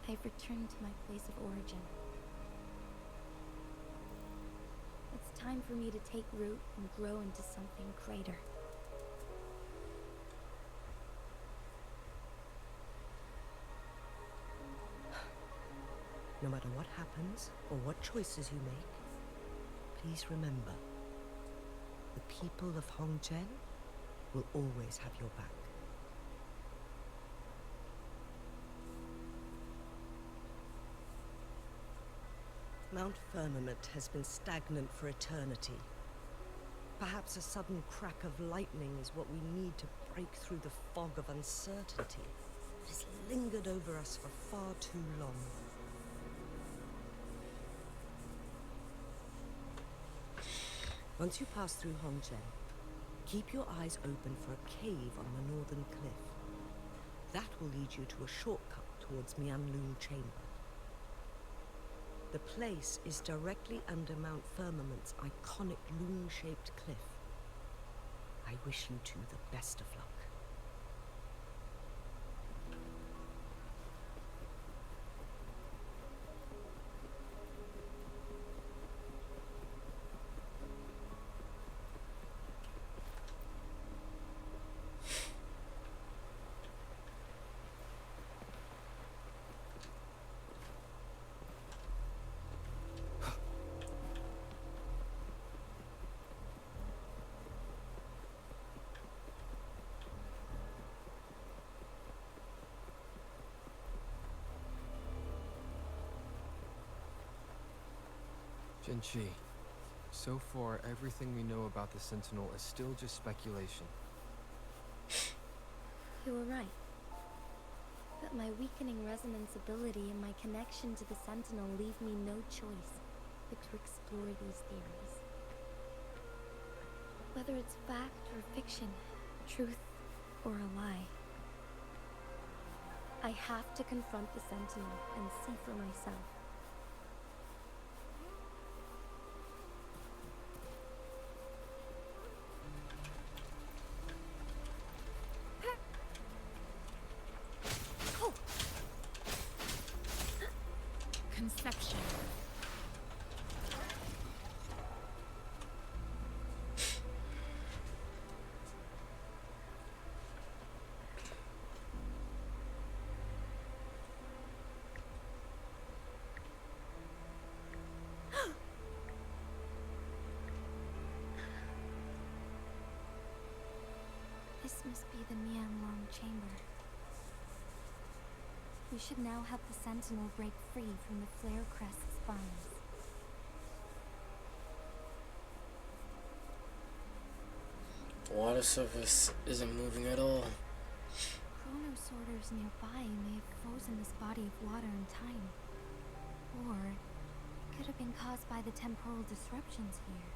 I've returned to my place of origin. It's time for me to take root and grow into something greater. No matter what happens or what choices you make, please remember, the people of Hongzhen will always have your back. Mount Firmament has been stagnant for eternity. Perhaps a sudden crack of lightning is what we need to break through the fog of uncertainty that has lingered over us for far too long. Once you pass through Hongzhen, keep your eyes open for a cave on the northern cliff. That will lead you to a shortcut towards Mianlun Chamber. The place is directly under Mount Firmament's iconic loon-shaped cliff. I wish you two the best of luck. Jinshi, so far everything we know about the Sentinel is still just speculation. You were right. But my weakening resonance ability and my connection to the Sentinel leave me no choice but to explore these theories. Whether it's fact or fiction, truth or a lie, I have to confront the Sentinel and see for myself. Conception. This must be the Mianlong chamber. We should now have the Sentinel break free from the Flare Crest's bonds. Water surface isn't moving at all. Chrono sorters nearby may have frozen this body of water in time. Or it could have been caused by the temporal disruptions here.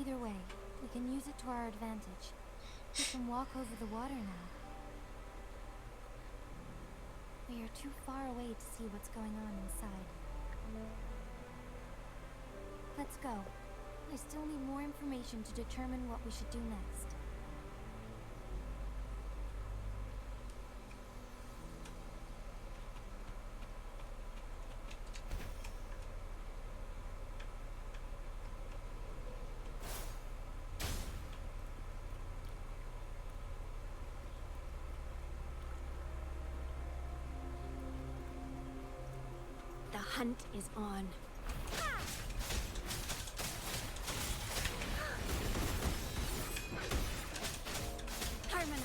Either way, we can use it to our advantage. We can walk over the water now. We are too far away to see what's going on inside. Let's go. I still need more information to determine what we should do next. The hunt is on. Harmonize!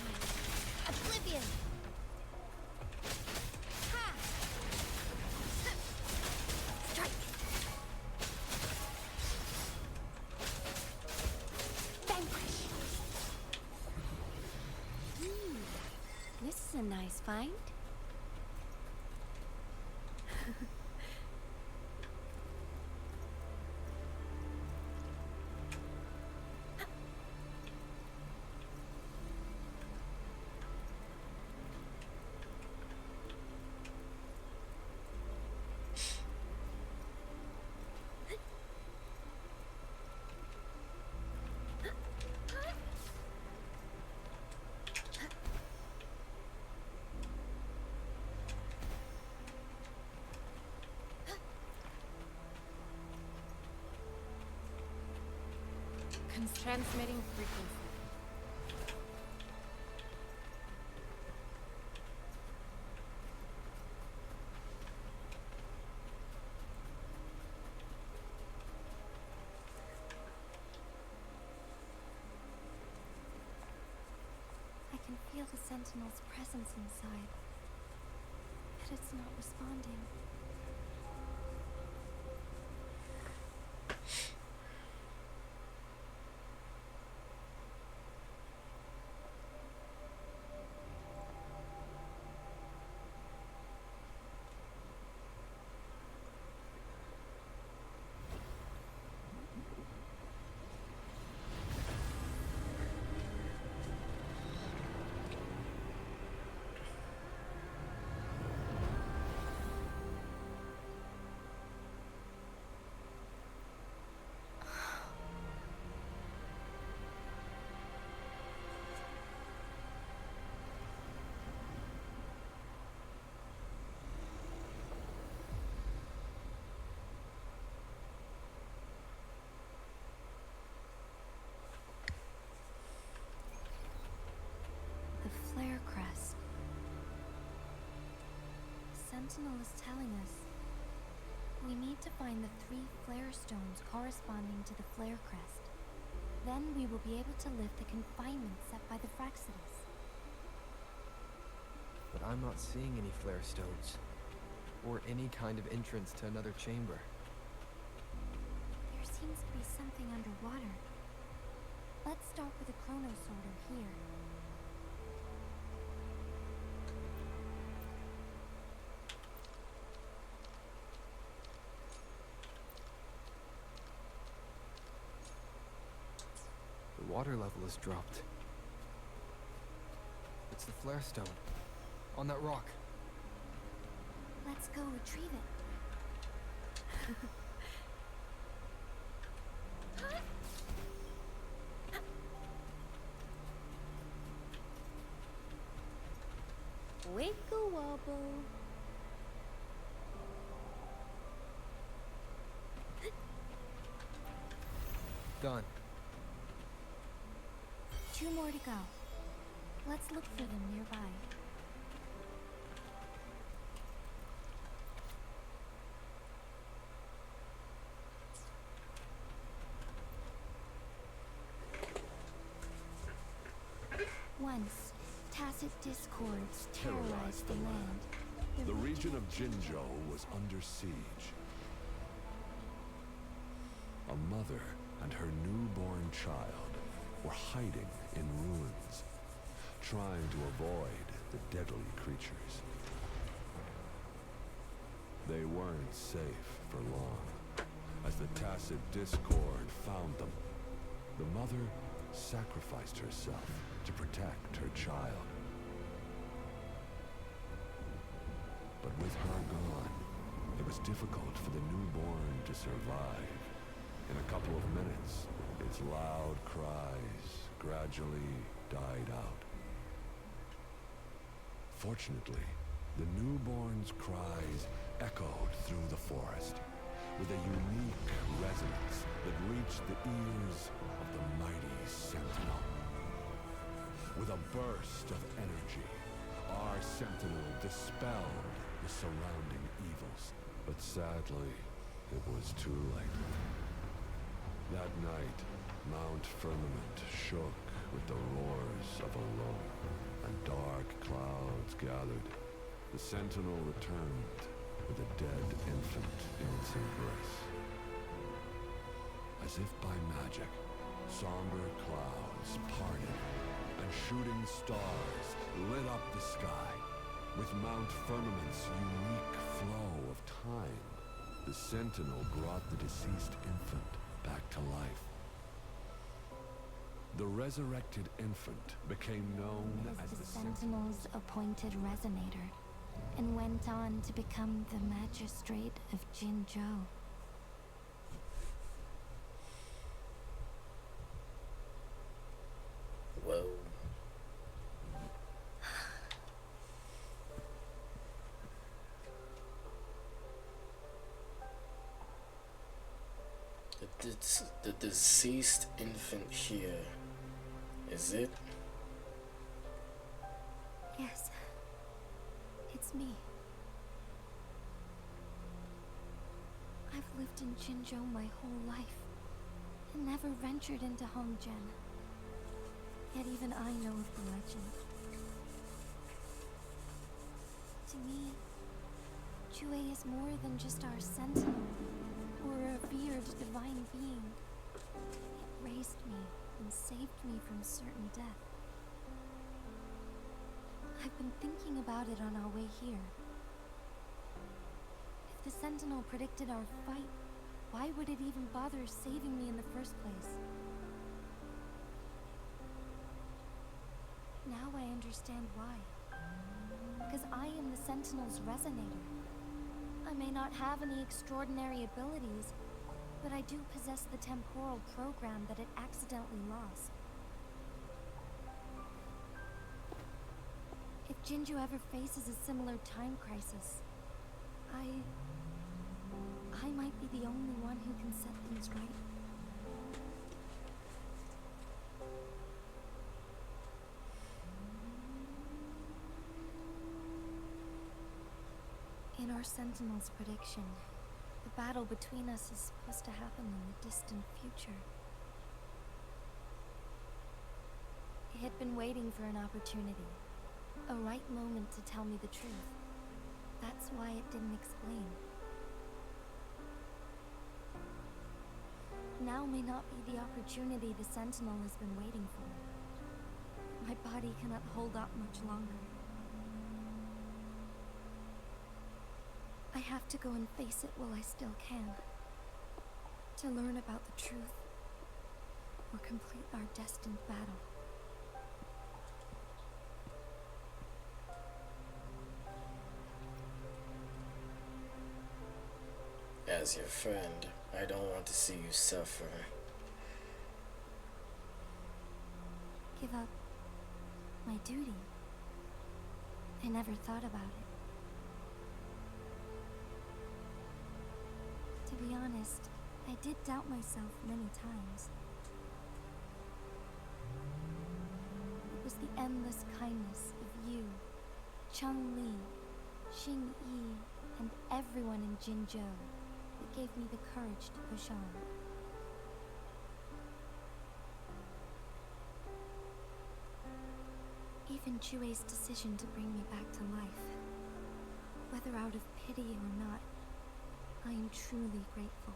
Oblivion! Ha! Strike! Vanquish! This is a nice find. Transmitting frequency. I can feel the Sentinel's presence inside, but it's not responding. The Flare Crest. Sentinel is telling us we need to find the 3 flare stones corresponding to the Flare Crest. Then we will be able to lift the confinement set by the Fraxidus. But I'm not seeing any flare stones. Or any kind of entrance to another chamber. There seems to be something underwater. Let's start with a chrono sorter here. The water level has dropped. But That's the flare stone. On that rock. Let's go retrieve it. Wiggle wobble. Done. 2 more to go. Let's look for them nearby. Once, tacit discords terrorized the land. The region of Jinzhou was under siege. A mother and her newborn child were hiding in ruins, trying to avoid the deadly creatures. They weren't safe for long, as the tacit discord found them. The mother sacrificed herself to protect her child. But with her gone, it was difficult for the newborn to survive. In a couple of minutes, its loud cries gradually died out. Fortunately, the newborn's cries echoed through the forest with a unique resonance that reached the ears of the mighty sentinel. With a burst of energy, our sentinel dispelled the surrounding evils. But sadly, it was too late. That night, Mount Firmament shook with the roars of a lull, and dark clouds gathered. The sentinel returned with a dead infant in its embrace. As if by magic, somber clouds parted, and shooting stars lit up the sky. With Mount Firmament's unique flow of time, the sentinel brought the deceased infant back to life. The resurrected infant became known as The the Sentinel's appointed resonator, and went on to become the magistrate of Jinzhou. Whoa. The deceased infant here, is it? Yes, it's me. I've lived in Jinzhou my whole life, and never ventured into Hongjian. Yet even I know of the legend. To me, Chue is more than just our sentinel, or a revered divine being. It raised me and saved me from certain death. I've been thinking about it on our way here. If the sentinel predicted our fight, why would it even bother saving me in the first place? Now I understand why. Because I am the Sentinel's resonator. I may not have any extraordinary abilities, but I do possess the temporal program that it accidentally lost. If Jinzhou ever faces a similar time crisis, I might be the only one who can set things right. In our Sentinel's prediction, the battle between us is supposed to happen in the distant future. It had been waiting for an opportunity, a right moment to tell me the truth. That's why it didn't explain. Now may not be the opportunity the Sentinel has been waiting for. My body cannot hold up much longer. I have to go and face it while I still can. To learn about the truth, or complete our destined battle. As your friend, I don't want to see you suffer. Give up my duty. I never thought about it. To be honest, I did doubt myself many times. It was the endless kindness of you, Chang Li, Xing Yi, and everyone in Jinzhou that gave me the courage to push on. Even Chue's decision to bring me back to life, whether out of pity or not, I am truly grateful.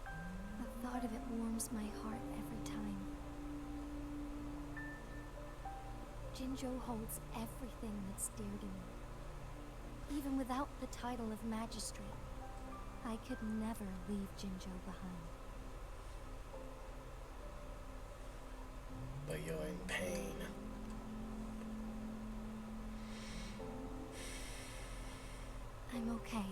The thought of it warms my heart every time. Jinzhou holds everything that's dear to me. Even without the title of magistrate, I could never leave Jinzhou behind. But you're in pain. I'm okay.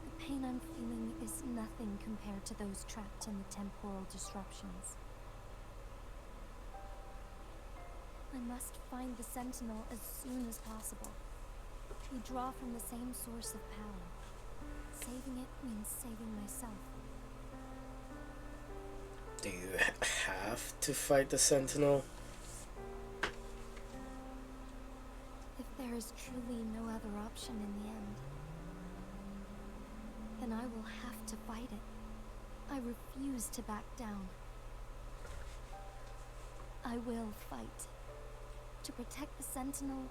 The pain I'm feeling is nothing compared to those trapped in the temporal disruptions. I must find the Sentinel as soon as possible. We draw from the same source of power. Saving it means saving myself. Do you have to fight the Sentinel? If there is truly no other option in the end, then I will have to fight it. I refuse to back down. I will fight. To protect the Sentinel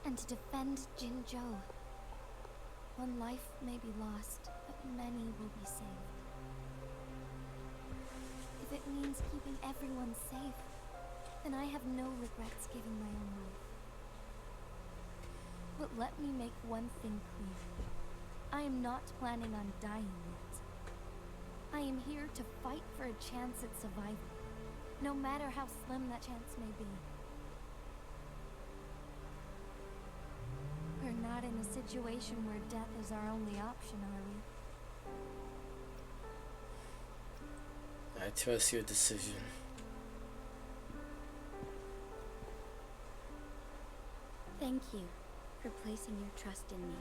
and to defend Jinzhou. One life may be lost, but many will be saved. If it means keeping everyone safe, then I have no regrets giving my own life. But let me make one thing clear. I am not planning on dying yet. I am here to fight for a chance at survival, no matter how slim that chance may be. We're not in a situation where death is our only option, are we? I trust your decision. Thank you for placing your trust in me.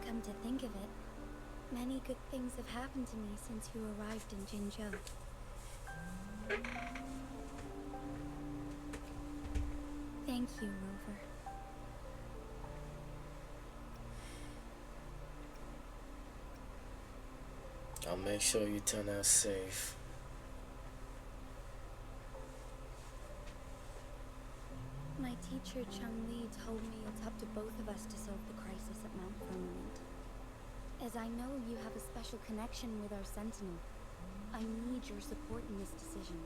Come to think of it, many good things have happened to me since you arrived in Jinzhou. Thank you, Rover. I'll make sure you turn out safe. My teacher, Chang Li, told me it's up to both of us to solve the crisis at Mount Firmament. As I know you have a special connection with our Sentinel, I need your support in this decision.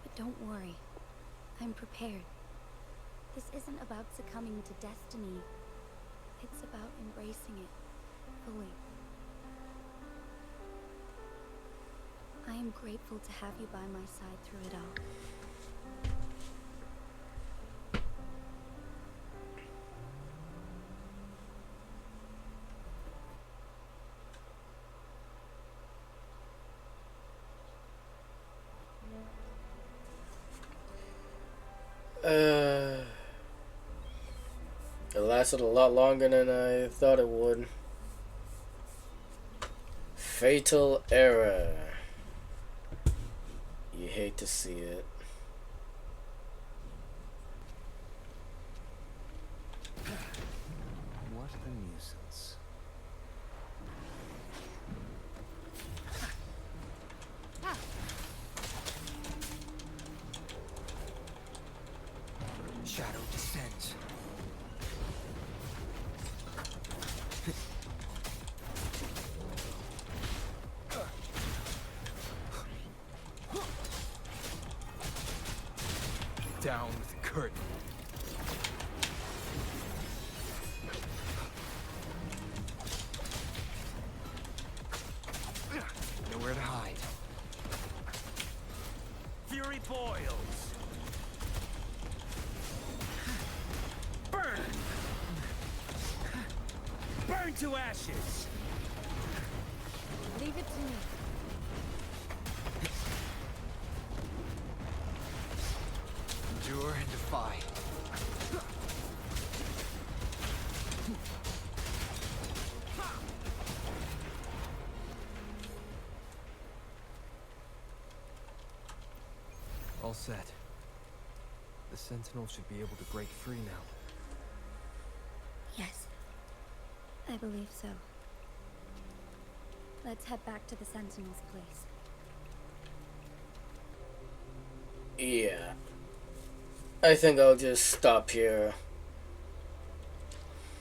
But don't worry, I'm prepared. This isn't about succumbing to destiny. It's about embracing it fully. I am grateful to have you by my side through it all. It lasted a lot longer than I thought it would. Fatal error. You hate to see it. What a nuisance. Shadow descends. Down with the curtain. Nowhere to hide. Burn! Burn to ashes! Leave it to me. Endure and defy. All set. The Sentinel should be able to break free now. Yes. I believe so. Let's head back to the Sentinel's place. Yeah. I think I'll just stop here